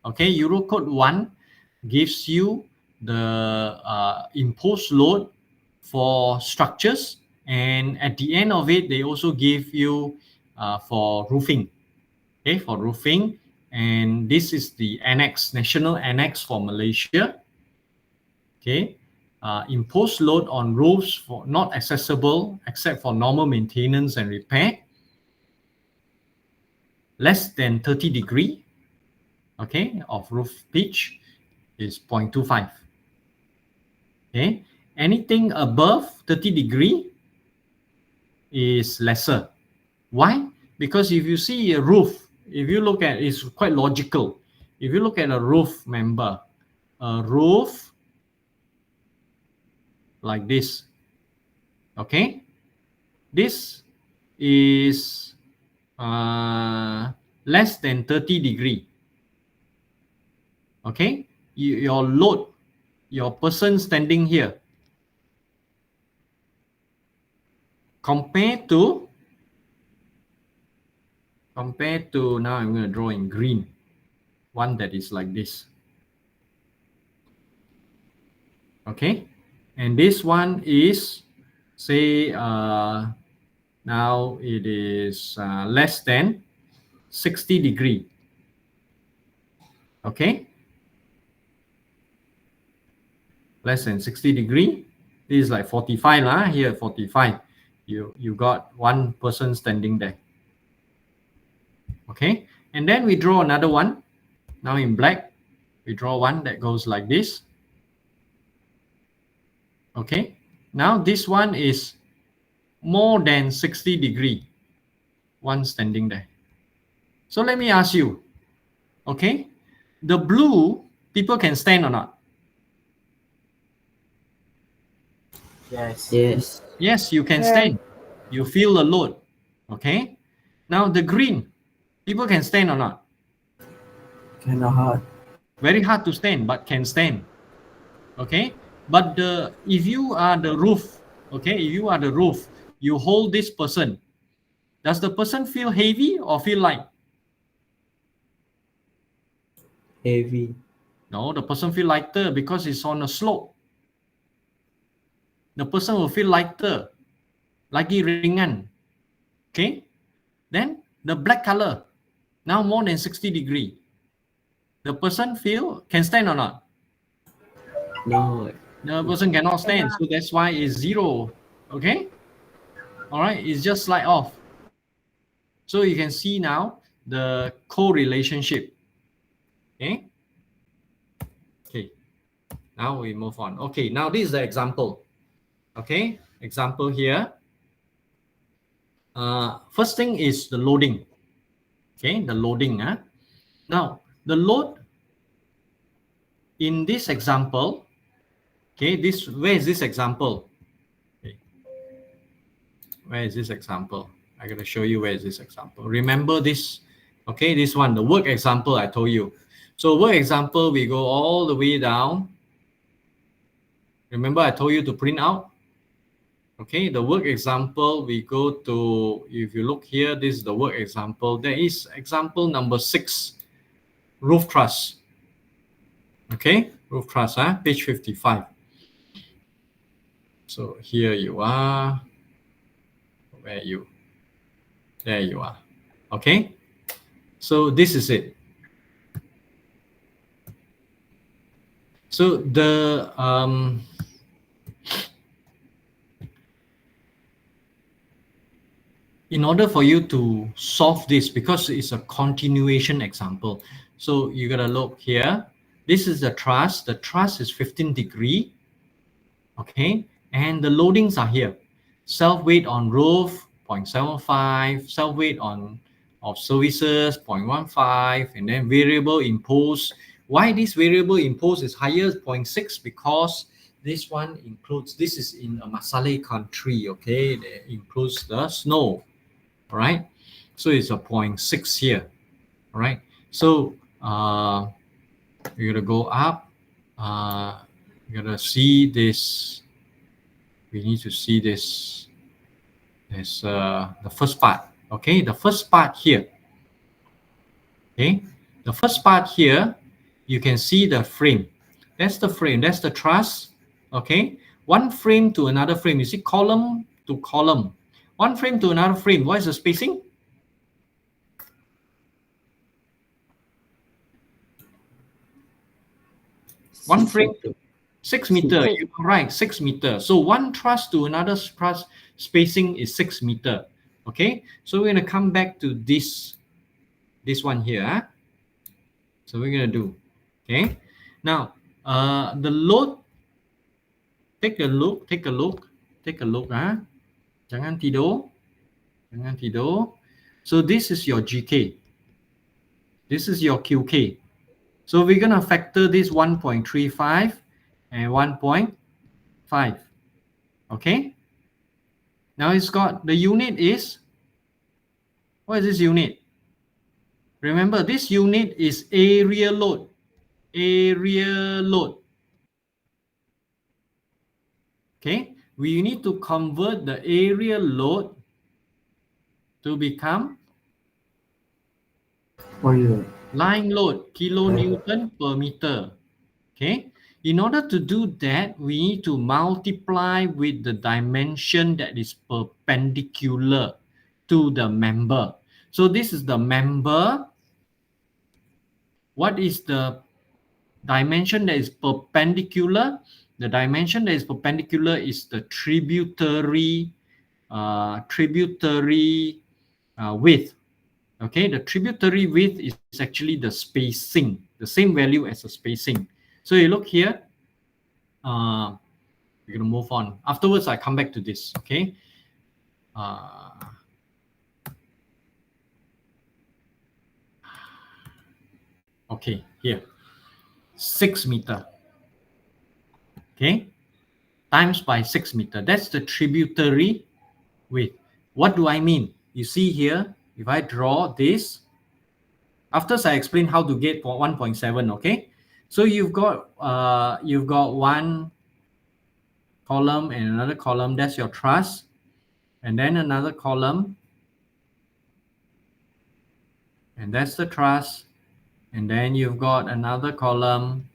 Okay, Eurocode 1 gives you the imposed load for structures, and at the end of it, they also give you for roofing. Okay, for roofing, and this is the annex, national annex for Malaysia. Okay, imposed load on roofs for not accessible except for normal maintenance and repair, less than 30 degree, okay, of roof pitch is 0.25. Okay, anything above 30 degree is lesser. Why? Because if you see a roof, if you look at it's quite logical. If you look at a roof member, a roof like this, okay, this is less than 30 degree. Okay, your load, your person standing here, compared to now I'm going to draw in green, one that is like this. Okay, and this one is, say, now it is less than 60 degree. Okay, less than 60 degree. This is like 45 lah. Here 45. You got one person standing there. Okay, and then we draw another one. Now in black, we draw one that goes like this. Okay, now this one is more than 60 degree, one standing there. So let me ask you, okay, the blue, people can stand or not? Yes. Yes. Yes, you can stand. You feel the load. Okay, now the green, people can stand or not? Kind of hard. Very hard to stand, but can stand. Okay, but if you are the roof, okay, if you are the roof, you hold this person, does the person feel heavy or feel light? Heavy. No, the person feel lighter because it's on a slope. The person will feel lighter, lagi ringan. Okay, then the black color, now more than 60 degree. The person can stand or not? No. The person cannot stand, so that's why it's 0. Okay, all right, it's just slide off. So you can see now the correlationship. Okay, now we move on. Okay, now this is the example. Okay, example here. First thing is the loading. Okay, the loading. Now the load in this example. Okay, where is this example? Okay. Where is this example? I'm going to show you where is this example. Remember this, okay, this one, the work example I told you. So work example, we go all the way down. Remember I told you to print out? Okay, the work example, we go to, if you look here, this is the work example. There is example number 6, roof truss. Okay, roof truss, page 55. So here you are. Where are you? There you are. Okay, so this is it. So the in order for you to solve this, because it's a continuation example, so you gotta look here. This is the truss. The truss is 15 degree. Okay, and the loadings are here. Self weight on roof 0.75, self weight on of services 0.15, and then variable imposed. Why this variable imposed is higher 0.6? Because this one includes, this is in a Masale country, okay, that includes the snow. All right, so it's a 0.6 here. All right, so you're gonna go up. You're gonna see this. We need to see this. There's the first part. Okay, the first part here. Okay, the first part here, you can see the frame. That's the frame. That's the truss. Okay, one frame to another frame. You see column to column. One frame to another frame. What is the spacing? One frame, 6 meter. You're right, 6 meter. So one truss to another truss spacing is 6 meter. Okay, so we're gonna come back to this one here. So we're gonna do. Okay, now the load. Take a look. Jangan tidur. So this is your GK. This is your QK. So we're gonna factor this 1.35 and 1.5. Okay. Now it's got the unit is, what is this unit? Remember, this unit is area load. Area load. Okay. We need to convert the area load to become line load, kilonewton per meter. Okay. In order to do that, we need to multiply with the dimension that is perpendicular to the member. So this is the member. What is the dimension that is perpendicular? The dimension that is perpendicular is the tributary width. Okay, the tributary width is actually the spacing, the same value as the spacing. So you look here, we're going to move on. Afterwards, I come back to this, okay? Okay, here, 6 meter, okay? Times by 6 meter, that's the tributary width. What do I mean? You see here, if I draw this, after I explain how to get 1.7, okay? So you've got one column and another column, that's your truss, and then another column, and that's the truss, and then you've got another column.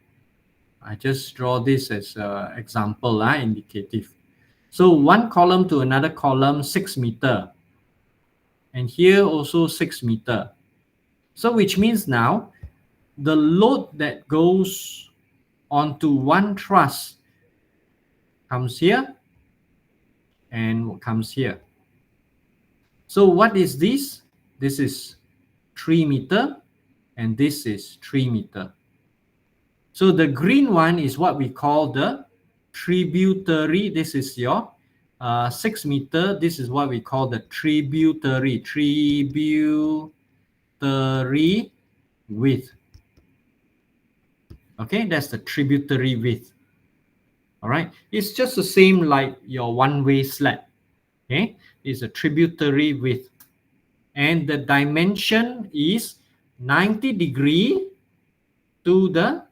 I just draw this as an example, indicative. So one column to another column, 6 meter, and here also 6 meter. So which means now the load that goes onto one truss comes here and comes here. So what is this? This is 3 meter and this is 3 meter. So the green one is what we call the tributary. This is your 6 meter. This is what we call the tributary width. Okay, that's the tributary width. All right, it's just the same like your one-way slab. Okay, it's a tributary width. and the dimension is 90 degree to the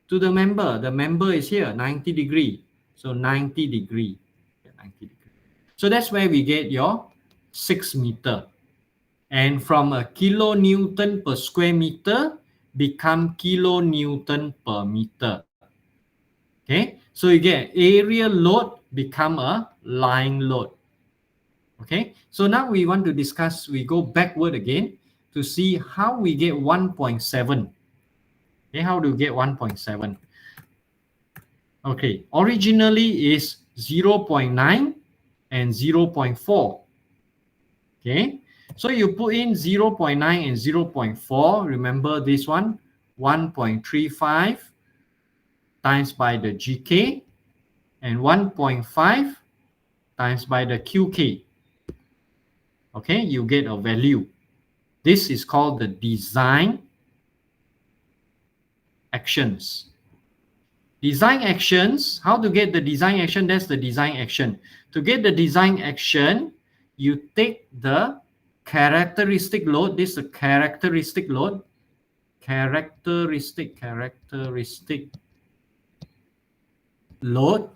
member. The member is here, 90 degree. So 90 degree. 90 degree. So that's where we get your 6 meter. And from a kilonewton per square meter become kilonewton per meter. Okay, so you get area load become a line load. Okay, so now we want to discuss, we go backward again to see how we get 1.7. Okay, how do we get 1.7? Okay, originally is 0.9 and 0.4. Okay, so you put in 0.9 and 0.4. Remember this one, 1.35 times by the GK and 1.5 times by the QK. Okay, you get a value. This is called the design actions. Design actions, how to get the design action? That's the design action. To get the design action, you take the characteristic load. This is a characteristic load. Characteristic load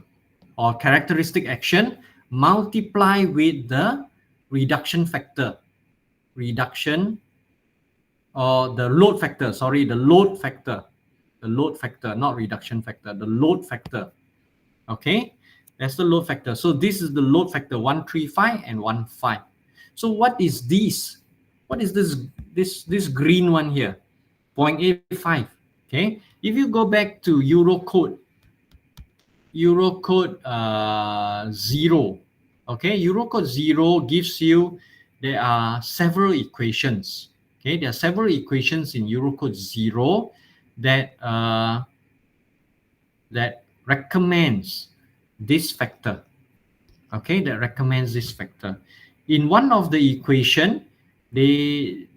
or characteristic action multiply with the reduction factor. Reduction or the load factor, sorry, the load factor. The load factor, not reduction factor, the load factor. Okay, that's the load factor. So this is the load factor 135 and 15. So what is this? What is this green one here? 0.85. Okay, if you go back to Eurocode 0, okay, Eurocode 0 gives you, there are several equations. Okay, there are several equations in Eurocode 0 that that recommends this factor. Okay, that recommends this factor. In one of the equation, they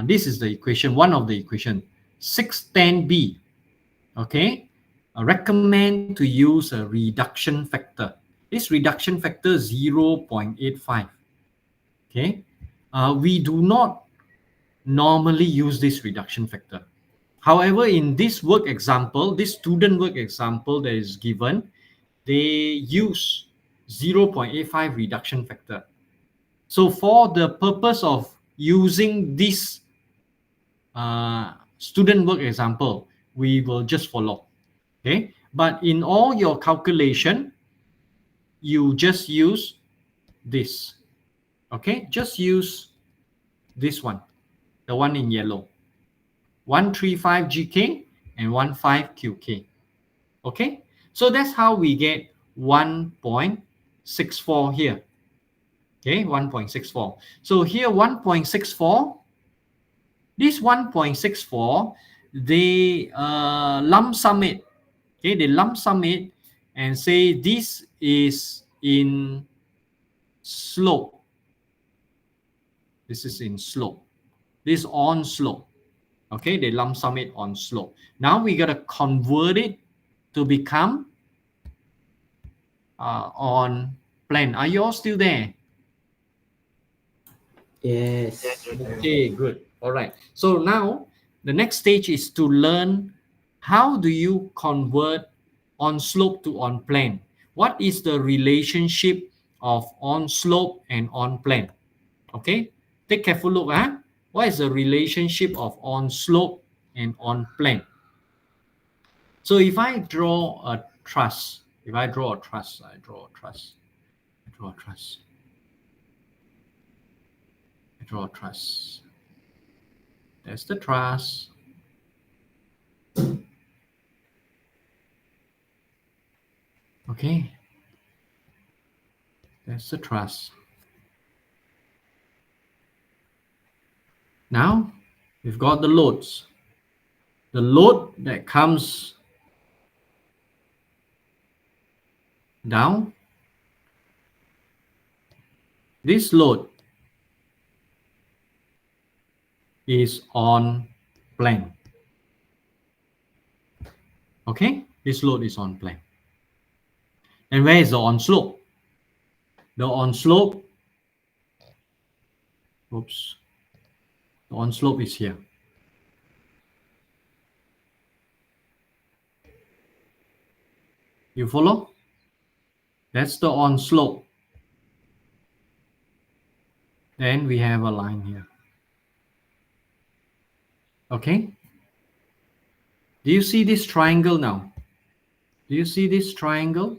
this is the equation, one of the equation, 610b. Okay, recommend to use a reduction factor. This reduction factor 0.85. Okay, we do not normally use this reduction factor. However, in this work example, this student work example that is given, they use 0.85 reduction factor. So for the purpose of using this student work example, we will just follow. Okay, but in all your calculation, you just use this. Okay, just use this one, the one in yellow, 135 GK and 15 QK. Okay, so that's how we get 1.64 here. Okay, 1.64. So here 1.64, this 1.64, they lump sum it. Okay, they lump sum it and say this is in slope. This is in slope. This on slope. Okay, they lump sum it on slope. Now we gotta convert it to become on plane. Are you all still there? Yes. Okay, good. All right. So now the next stage is to learn how do you convert on slope to on plane. What is the relationship of on slope and on plane? Okay, take careful look. What is the relationship of on slope and on plane? So if I draw a truss, I draw a truss. I draw a truss. That's the truss. Okay, that's the truss. Now we've got the loads. The load that comes down, this load is on plane. Okay, this load is on plane. And where is the on slope? The on slope Oops. The on slope is here. You follow? That's the on slope. Then we have a line here. Okay? Do you see this triangle now? Do you see this triangle?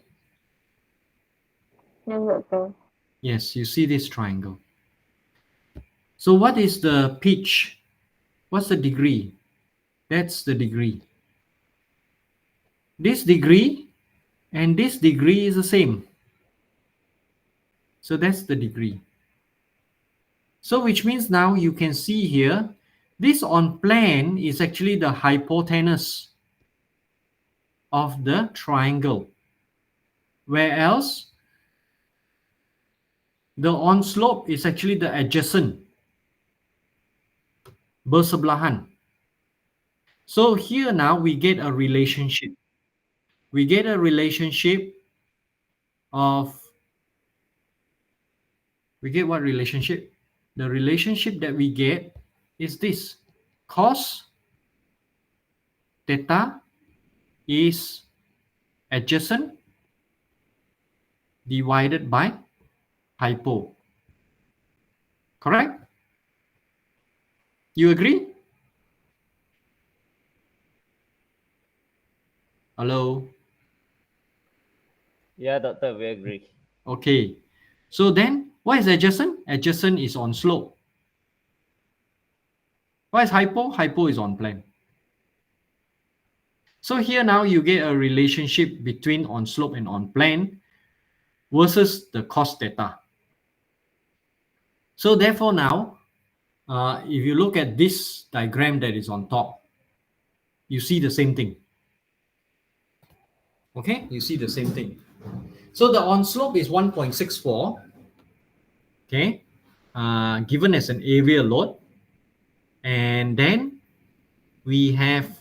Yes, doctor. Yes, you see this triangle. So what is the pitch? What's the degree? That's the degree. This degree and this degree is the same. So that's the degree. So which means now you can see here, this on plan is actually the hypotenuse of the triangle. Whereas the on slope is actually the adjacent, bersebelahan. So here now we get a relationship. We get a relationship of, we get what relationship? The relationship that we get is this. Cos theta is adjacent divided by hypo. Correct? You agree? Hello? Yeah, doctor, we agree. Okay. So then, what is adjacent? Adjacent is on slope. What is hypo? Hypo is on plane. So here now you get a relationship between on slope and on plane versus the cos theta. So therefore now, if you look at this diagram that is on top, you see the same thing. Okay, you see the same thing. So the on slope is 1.64, okay, given as an area load. And then we have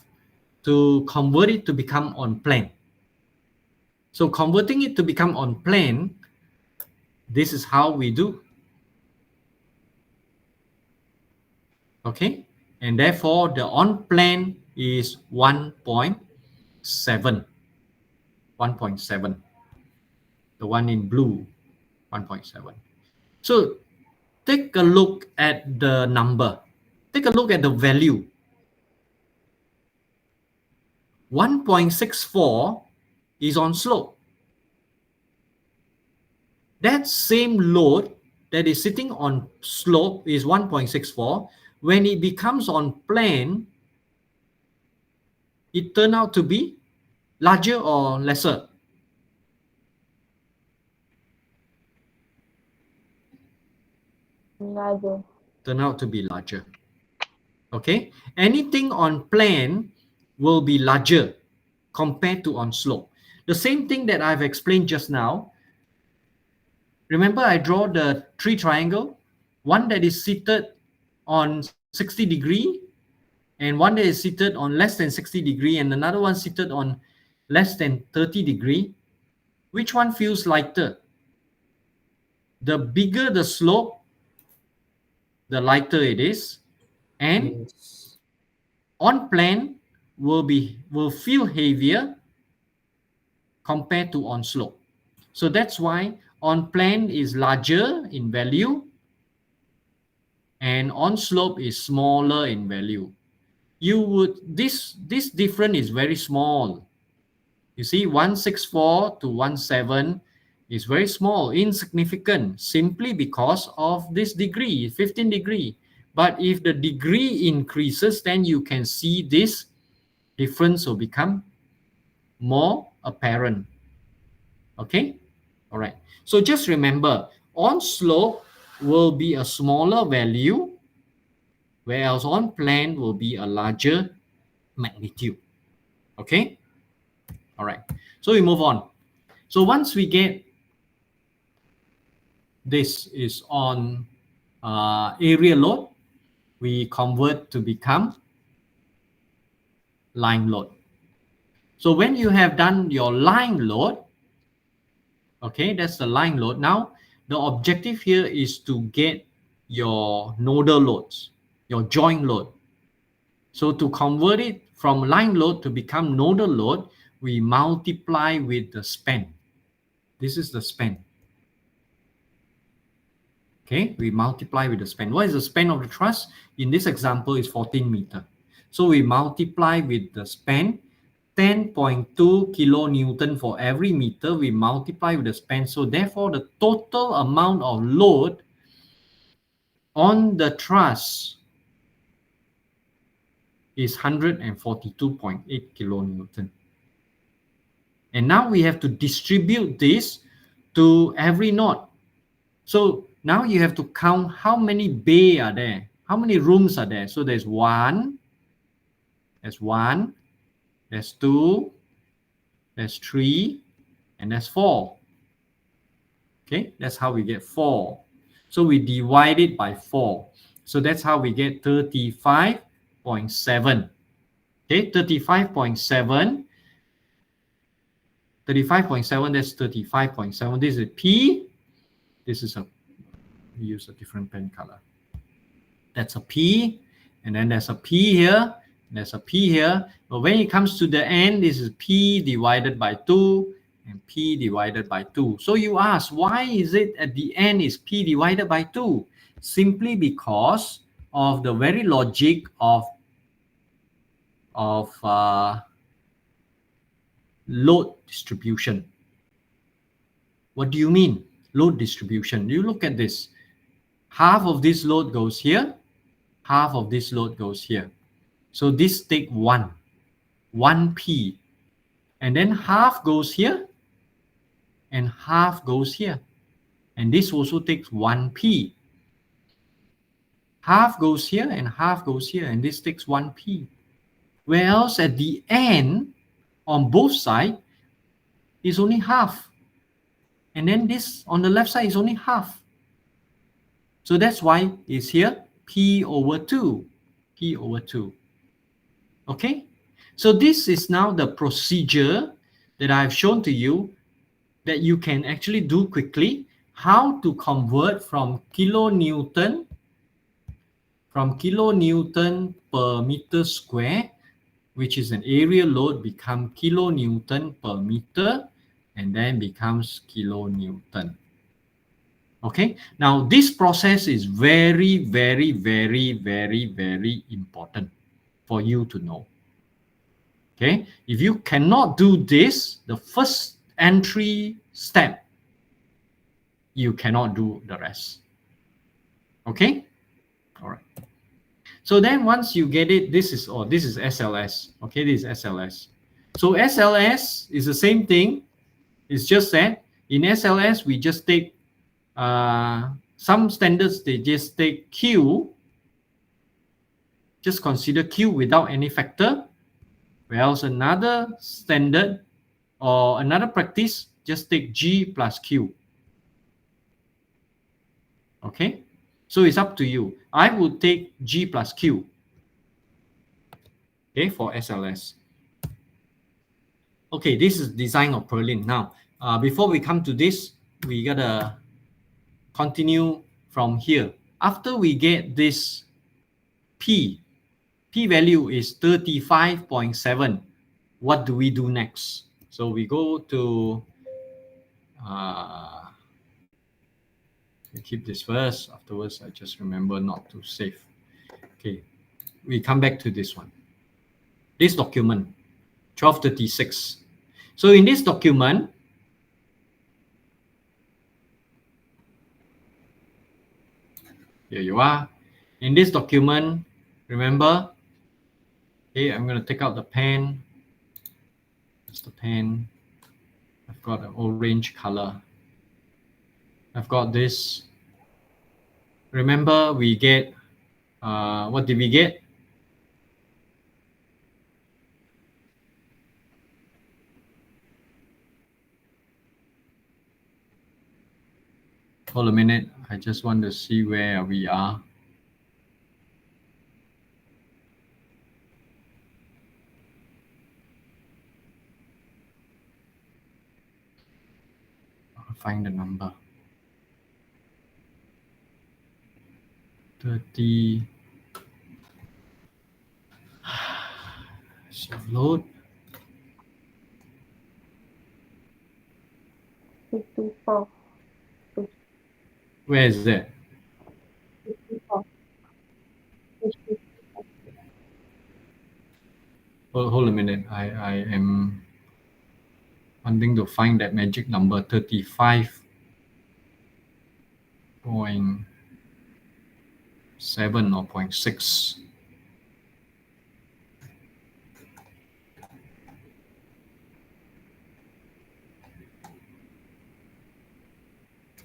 to convert it to become on plane. So converting it to become on plane, this is how we do. Okay, and therefore the on plane is 1.7. 1.7. The one in blue, 1.7. So take a look at the number. Take a look at the value. 1.64 is on slope. That same load that is sitting on slope is 1.64. When it becomes on plane, it turned out to be larger or lesser? Larger. Turn out to be larger. Okay, anything on plane will be larger compared to on slope. The same thing that I've explained just now. Remember I draw the three triangle, one that is seated on 60 degree and one that is seated on less than 60 degree and another one seated on less than 30 degree. Which one feels lighter? The bigger the slope, the lighter it is, and Yes. on plane will feel heavier compared to on slope. So that's why on plane is larger in value and on slope is smaller in value. You would this difference is very small. You see, 164 to 17 is very small, insignificant, simply because of this degree, 15 degree. But if the degree increases, then you can see this difference will become more apparent. Okay? All right. So just remember, on slope will be a smaller value, whereas on plane will be a larger magnitude. Okay? All right. So we move on. So once we get this is on area load, we convert to become line load. So when you have done your line load, okay, that's the line load. Now the objective here is to get your nodal loads, your joint load. So to convert it from line load to become nodal load, we multiply with the span. This is the span. Okay, we multiply with the span. What is the span of the truss? In this example, is 14 meter. So we multiply with the span, 10.2 kilonewton for every meter. We multiply with the span. So therefore, the total amount of load on the truss is 142.8 kilonewton. And now we have to distribute this to every knot. So now you have to count how many bay are there, how many rooms are there. So there's one, there's 2, there's 3, and there's 4. Okay, that's how we get 4. So we divide it by 4. So that's how we get 35.7. Okay, 35.7. 35.7, that's 35.7. This is P. This is we use a different pen color. That's a P, and then there's a P here, there's a P here. But when it comes to the end, this is P divided by 2 and P divided by 2. So you ask, why is it at the end is P divided by 2? Simply because of the very logic of load distribution. What do you mean? Load distribution. You look at this. Half of this load goes here, half of this load goes here. So this take 1 P. And then half goes here, and half goes here. And this also takes 1 P. Half goes here, and half goes here, and this takes 1 P. Whereas at the end, on both sides, is only half. And then this on the left side is only half. So that's why it's here P over 2. P over 2. Okay? So this is now the procedure that I've shown to you that you can actually do quickly. How to convert from kilonewton per meter square, which is an area load, become kilonewton per meter, and then becomes kilonewton. Okay, now this process is very, very, very, very, very important for you to know. Okay, if you cannot do this, the first entry step, you cannot do the rest. Okay, all right. So then once you get it, this is SLS. Okay, this is SLS. So SLS is the same thing. It's just that in SLS we just take some standards, they just take Q, just consider Q without any factor, whereas another standard or another practice just take G plus Q. Okay, so it's up to you. I would take G plus Q, okay, for SLS. Okay, this is design of purlin. Now, before we come to this, we gotta continue from here. After we get this P value is 35.7. What do we do next? So we go to, I keep this first. Afterwards, I just remember not to save. Okay, we come back to this one. This document, 1236. So in this document, here you are. In this document, remember, okay, I'm going to take out the pen. That's the pen. I've got an orange color. I've got this. Remember, we get, what did we get? Hold a minute. I just want to see where we are. I'll find the number. 30. So load. 54. Where is that? 54. Hold a minute. I am wanting to find that magic number 35.7 or 0.6.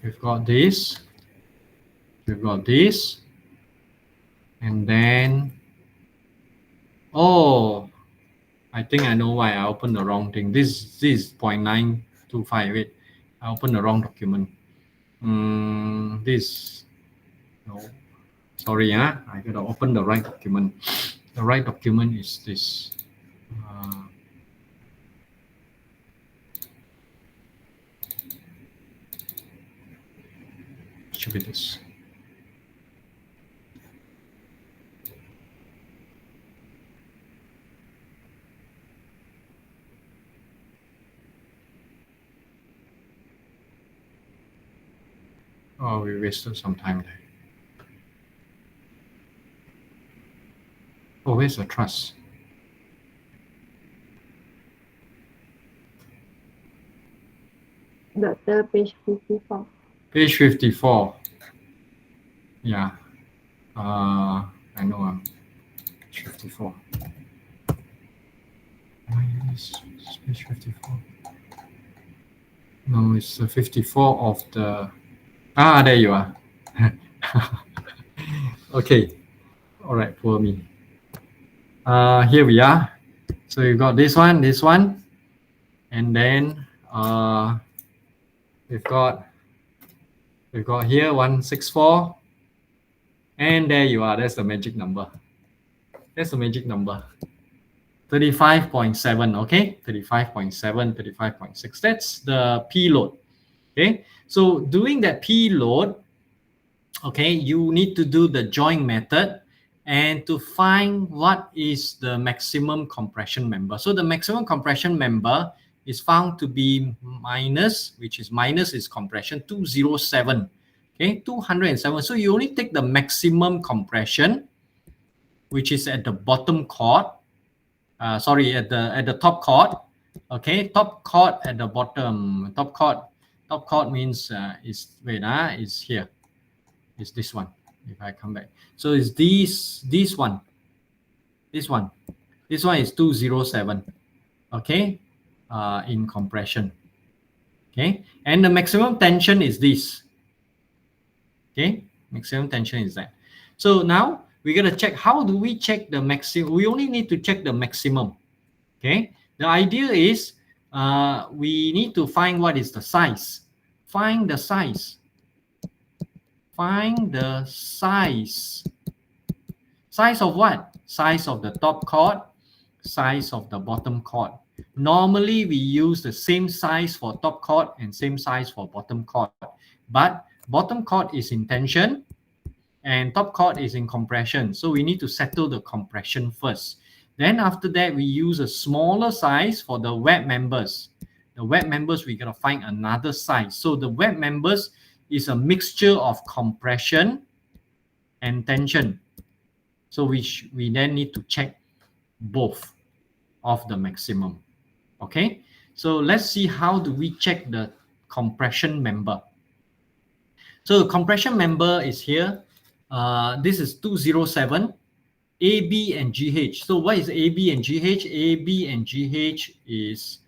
We've got this. We've got this. And then, oh, I think I know why I opened the wrong thing. This is 0.925. Wait, I opened the wrong document. This, no, sorry, I gotta open the right document. The right document is this. Should be this. Oh, we wasted some time there. Oh, where's the truss? Doctor, page 54. Page 54. Yeah. I know. Page 54. It's page 54. No, it's the 54 of the... there you are. Okay. All right, for me. Here we are. So you got this one, and then we've got here 164, and there you are. That's the magic number. That's the magic number. 35.7. Okay, 35.7, 35.6. That's the P load. Okay, so doing that P load, okay, you need to do the join method and to find what is the maximum compression member. So the maximum compression member is found to be minus, which is minus is compression 207. Okay, 207. So you only take the maximum compression, which is at the bottom chord. Sorry, at the top chord. Okay, top chord at the bottom. Top chord means is here. Is this one. If I come back, so it's this one. This one is 207. Okay, in compression. Okay, and the maximum tension is this. Okay, maximum tension is that. So now we're gonna check. How do we check the maximum? We only need to check the maximum. Okay, the idea is we need to find what is the size. Find the size. Find the size. Size of what? Size of the top chord, size of the bottom chord. Normally, we use the same size for top chord and same size for bottom chord. But bottom chord is in tension and top chord is in compression. So we need to settle the compression first. Then after that, we use a smaller size for the web members. The web members, we're going to find another size. So the web members is a mixture of compression and tension. So we then need to check both of the maximum. Okay, so let's see how do we check the compression member. So the compression member is here. This is 207, AB and GH. So what is AB and GH? AB and GH is,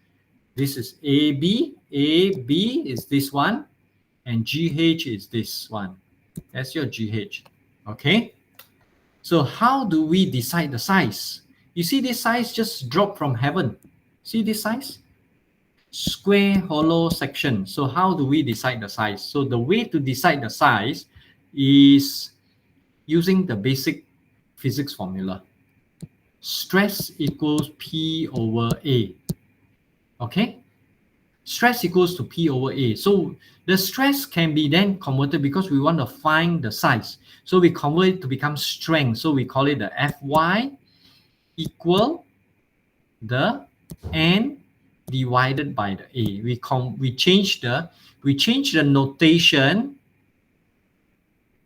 this is AB, AB is this one, and GH is this one. That's your GH. Okay. So how do we decide the size? You see this size just dropped from heaven. See this size? Square hollow section. So how do we decide the size? So the way to decide the size is using the basic physics formula. Stress equals P over A. Okay? Stress equals to P over A. So the stress can be then converted because we want to find the size. So we convert it to become strength. So we call it the Fy equal the N divided by the A. We change the notation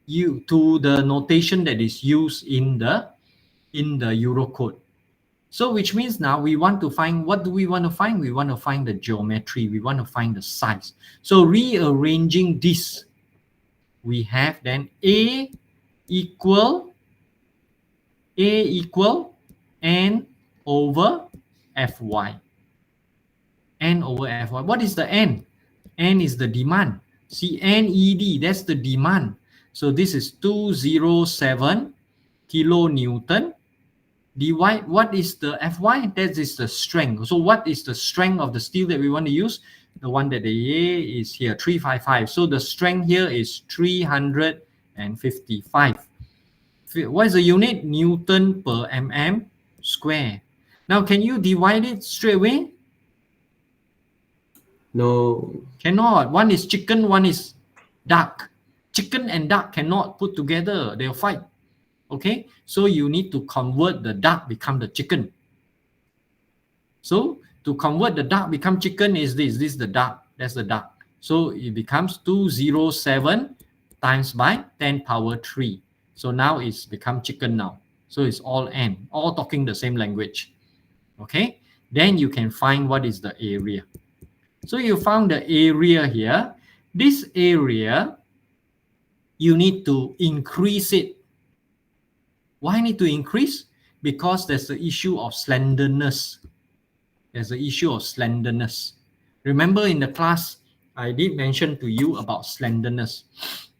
to the notation that is used in the Eurocode. So which means now we want to find, what do we want to find? We want to find the geometry. We want to find the size. So rearranging this, we have then A equal N over Fy. N over Fy. What is the N? N is the demand. See, NED, that's the demand. So this is 207 kilonewton. Divide, what is the Fy? That is the strength. So what is the strength of the steel that we want to use? The one that the A is here, 355. So the strength here is 355. What is the unit? Newton per mm square. Now, can you divide it straight away? No. Cannot. One is chicken, one is duck. Chicken and duck cannot put together. They'll fight. Okay, so you need to convert the duck become the chicken. So to convert the duck become chicken is this is the duck, that's the duck. So it becomes 207 times by 10 power 3. So now it's become chicken now. So it's all N, all talking the same language. Okay, then you can find what is the area. So you found the area here. This area, you need to increase it. Why need to increase? Because there's the issue of slenderness. There's the issue of slenderness. Remember in the class, I did mention to you about slenderness.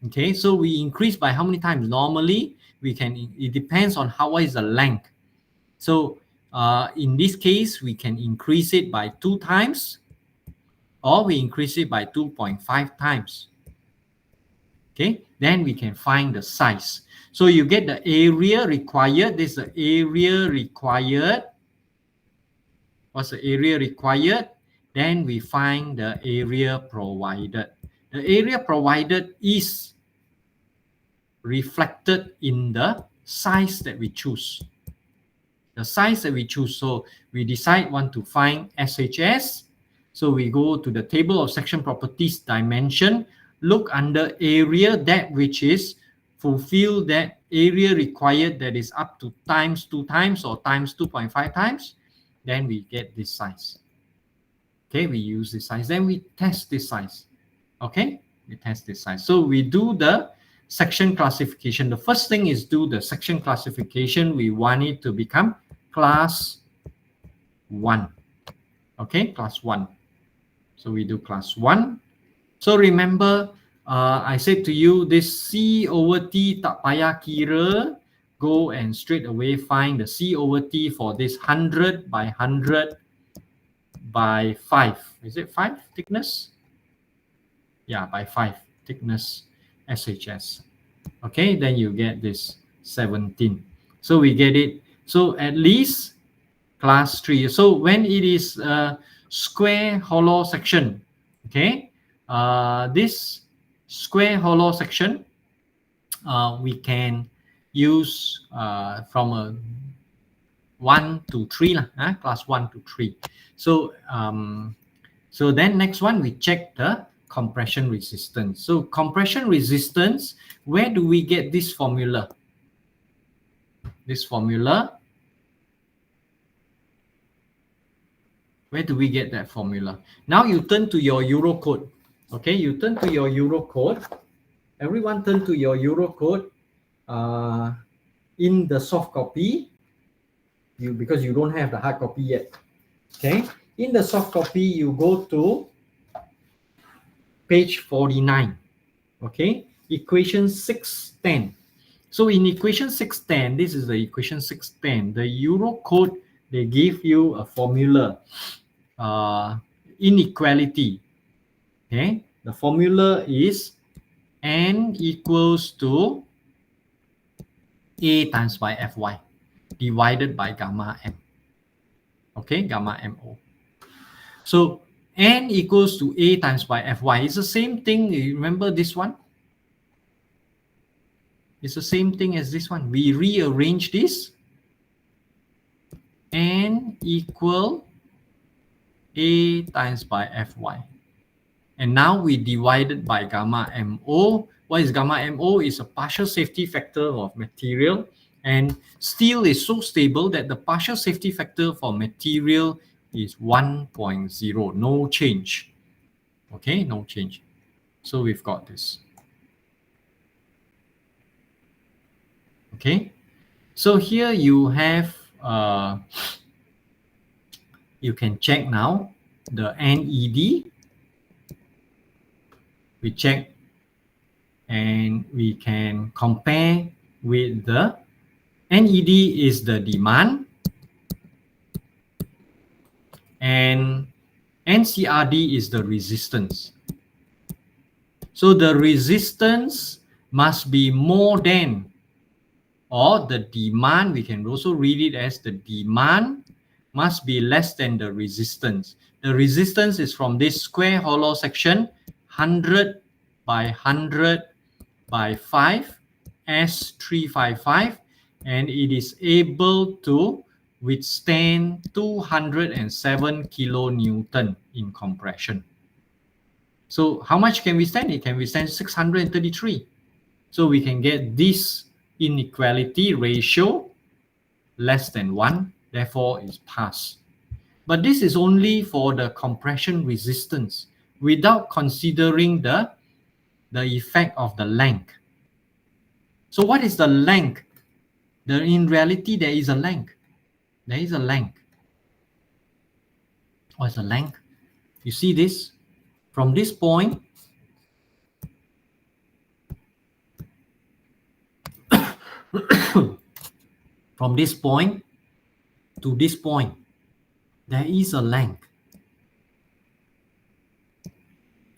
Okay, so we increase by how many times? Normally, it depends on how is the length. So in this case, we can increase it by 2 times, or we increase it by 2.5 times. Okay, then we can find the size. So you get the area required. This is the area required. What's the area required? Then we find the area provided. The area provided is reflected in the size that we choose. The size that we choose. So we decide want to find SHS. So we go to the table of section properties dimension. Look under area, that which is fulfill that area required, that is up to times 2 times or times 2.5 times. Then we get this size. Okay, we use this size. Then we test this size. Okay, we test this size. So we do the section classification. The first thing is do the section classification. We want it to become class 1. Okay, class 1. So we do class 1. So remember, I said to you, this C over T tak payah kira. Go and straight away find the C over T for this 100 by 100 by 5. Is it 5 thickness? Yeah, by 5 thickness SHS. Okay, then you get this 17. So we get it. So at least class 3. So when it is a square hollow section, okay, this square hollow section, we can use from a 1 to 3 lah, class 1 to 3. So so then next one, we check the compression resistance. So compression resistance, where do we get this formula? This formula, where do we get that formula? Now you turn to your Eurocode. Okay, you turn to your Eurocode. Everyone turn to your Eurocode. In the soft copy, because you don't have the hard copy yet. Okay, in the soft copy, you go to page 49. Okay, equation 610. So in equation 610, this is the equation 610. The Eurocode, they give you a formula, inequality. Okay, the formula is N equals to A times by Fy divided by gamma M. Okay, gamma MO. So N equals to A times by Fy. It's the same thing. You remember this one? It's the same thing as this one. We rearrange this. N equal A times by Fy. And now we divide it by gamma MO. What is gamma MO? Is a partial safety factor of material. And steel is so stable that the partial safety factor for material is 1.0. No change. Okay, no change. So we've got this. Okay. So here you have, you can check now the NED. We check and we can compare with the NED is the demand and NCRD is the resistance. So the resistance must be more than, or the demand, we can also read it as the demand must be less than the resistance. The resistance is from this square hollow section, 100 by 100 by 5, S355, and it is able to withstand 207 kilonewton in compression. So how much can we withstand? It can withstand 633. So we can get this inequality ratio less than 1, therefore it's pass. But this is only for the compression resistance without considering the effect of the length. So what is the length? In reality, there is a length. There is a length. What is the length? You see this? From this point, from this point to this point, there is a length.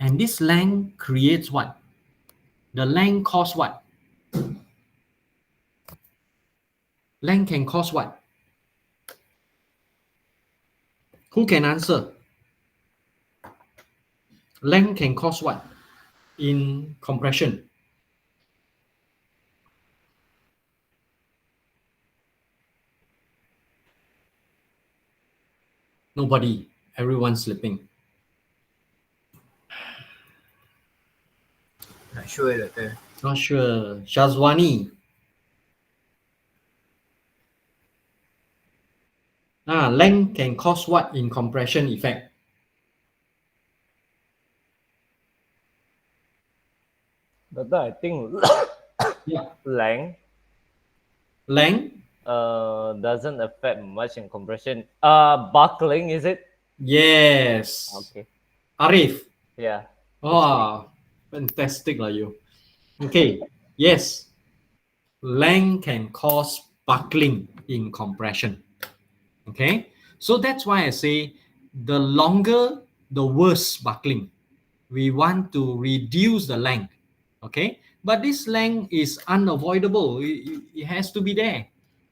And this length creates what? The length cause what? Length can cause what? Who can answer? Length can cause what in compression? Nobody. Everyone's sleeping. Not sure, Doctor. Not sure. Shazwani. Length can cause what in compression effect? But I think Yeah. length Length? doesn't affect much in compression. Buckling, is it? Yes. Okay. Arif. Yeah. Oh, fantastic lah you. Okay. Yes. Length can cause buckling in compression. Okay. So that's why I say the longer, the worse buckling. We want to reduce the length. Okay. But this length is unavoidable. It has to be there.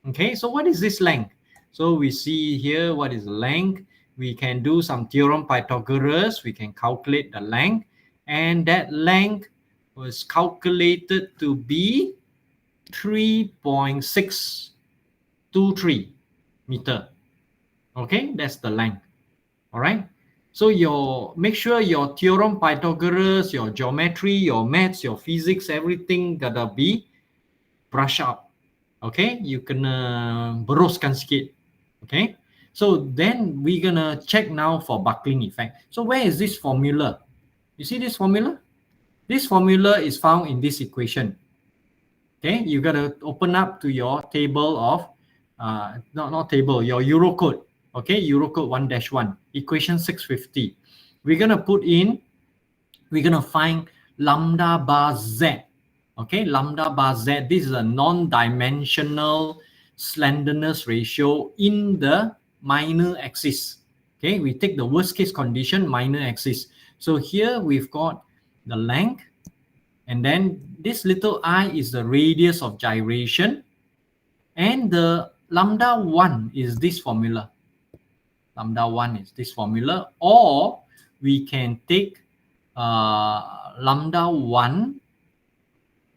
Okay. So what is this length? So we see here what is the length. We can do some theorem Pythagoras. We can calculate the length. And that length was calculated to be 3.623 meter. Okay, that's the length. All right. So make sure your theorem Pythagoras, your geometry, your maths, your physics, everything gotta be brush up. Okay, you can beroskan sikit. Okay. So then we're gonna check now for buckling effect. So where is this formula? You see this formula? This formula is found in this equation. Okay, you gotta open up to your table of not table, your Eurocode. Okay, Eurocode 1-1, equation 650. We're gonna find lambda bar z. Okay, lambda bar z. This is a non-dimensional slenderness ratio in the minor axis. Okay, we take the worst case condition, minor axis. So here we've got the length, and then this little I is the radius of gyration, and the lambda 1 is this formula. Lambda 1 is this formula, or we can take lambda 1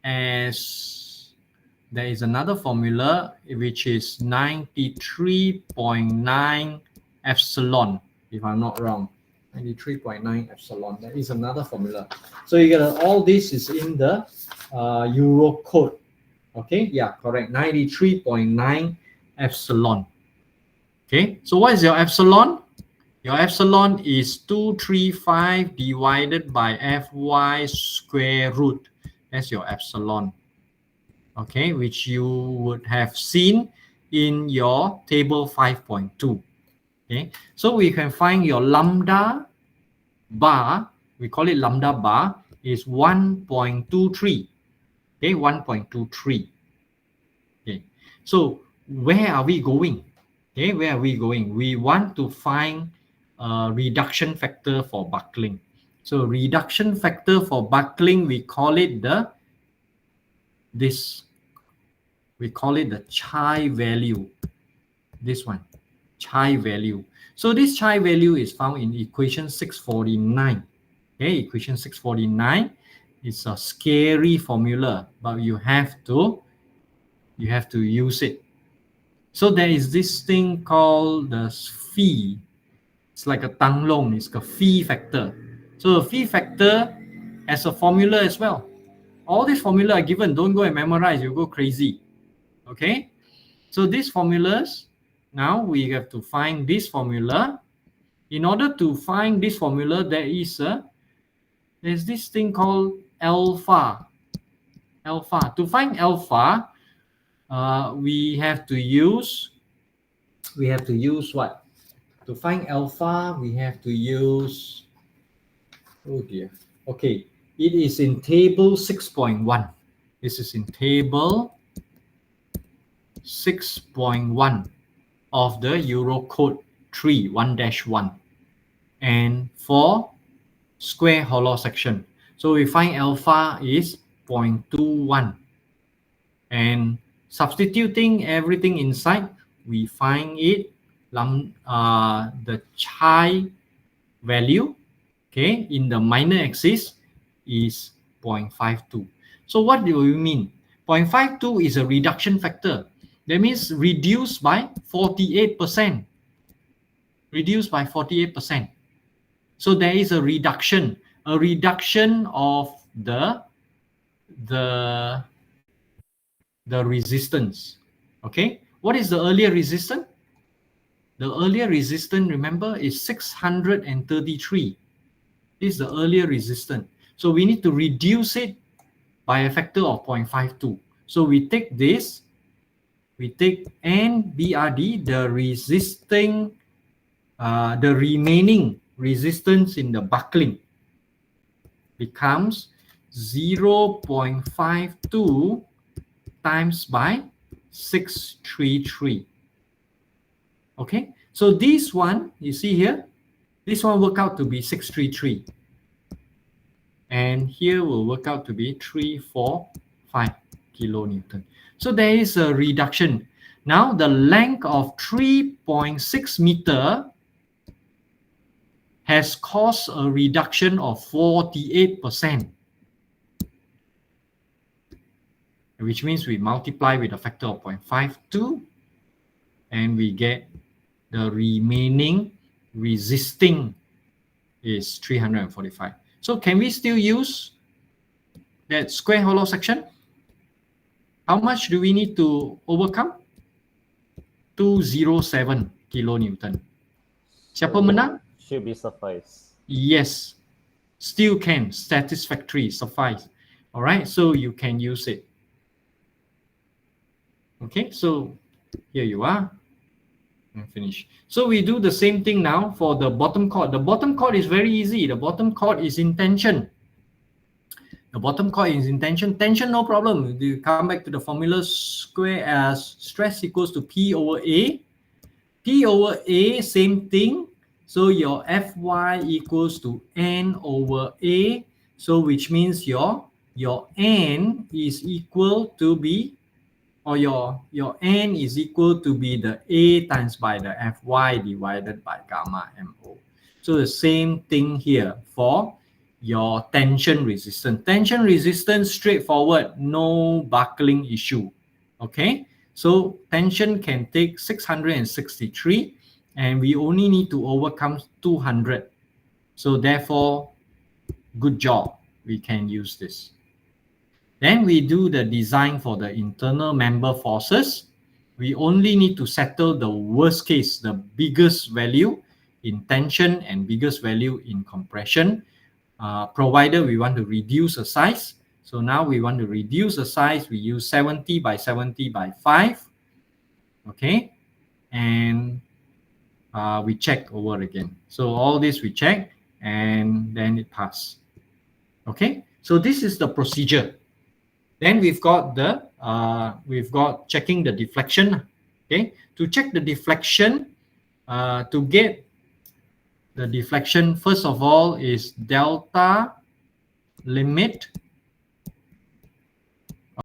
as, there is another formula which is 93.9 epsilon, if I'm not wrong. 93.9 epsilon. That is another formula. So you get all this is in the Euro code. Okay, yeah, correct. 93.9 epsilon. Okay, so what is your epsilon? Your epsilon is 235 divided by Fy square root. That's your epsilon. Okay, which you would have seen in your table 5.2. Okay, so we can find your lambda bar, we call it lambda bar, is 1.23. Okay, 1.23. Okay, so where are we going? Okay, where are we going? We want to find a reduction factor for buckling. So reduction factor for buckling, we call it the chi value. This one, chi value. So this chi value is found in equation 649. Okay, equation 649 is a scary formula, but you have to use it. So there is this thing called the phi. It's like a tang long. It's a phi factor. So the phi factor has a formula as well. All these formulas are given. Don't go and memorize. You go crazy. Okay. So these formulas, now we have to find this formula. In order to find this formula, there's this thing called alpha. Alpha. To find alpha, we have to use what? To find alpha, we have to use, oh dear. Okay, it is in table 6.1. This is in table 6.1 of the Eurocode 3 1-1, and for square hollow section. So we find alpha is 0.21, and substituting everything inside, we find it the chi value, okay, in the minor axis is 0.52. So what do we mean? 0.52 is a reduction factor. That means reduced by 48%. Reduced by 48%. So there is a reduction of the resistance. Okay, what is the earlier resistance? The earlier resistance, remember, is 633. This is the earlier resistance. So we need to reduce it by a factor of 0.52. So we take this, we take NBRD, the remaining resistance in the buckling becomes 0.52 times by 633. Okay, so this one, you see here, this one work out to be 633. And here will work out to be 345 kilonewton. So there is a reduction. Now the length of 3.6 meter has caused a reduction of 48%. Which means we multiply with a factor of 0.52 and we get the remaining resisting is 345. So can we still use that square hollow section? How much do we need to overcome? 207 kilonewton. Siapa menang? Should be suffice. Yes, still can, satisfactory, suffice. All right, so you can use it. Okay, so here you are. And finish. So we do the same thing now for the bottom chord. The bottom chord is very easy. The bottom chord is in tension. The bottom chord is in tension. Tension, no problem. You come back to the formula, square as stress equals to P over A. P over A, same thing. So your Fy equals to N over A. So which means your N is equal to be, or your N is equal to be the A times by the Fy divided by gamma MO. So the same thing here for your tension resistance. Tension resistance, straightforward, no buckling issue. Okay, so tension can take 663 and we only need to overcome 200. So therefore, good job, we can use this. Then we do the design for the internal member forces. We only need to settle the worst case, the biggest value in tension and biggest value in compression, provided we want to reduce the size. So now we want to reduce the size, we use 70 by 70 by 5. Okay, and we check over again. So all this we check and then it passed. Okay, so this is the procedure. Then we've got checking the deflection. Okay, to check the deflection, to get the deflection, first of all is delta limit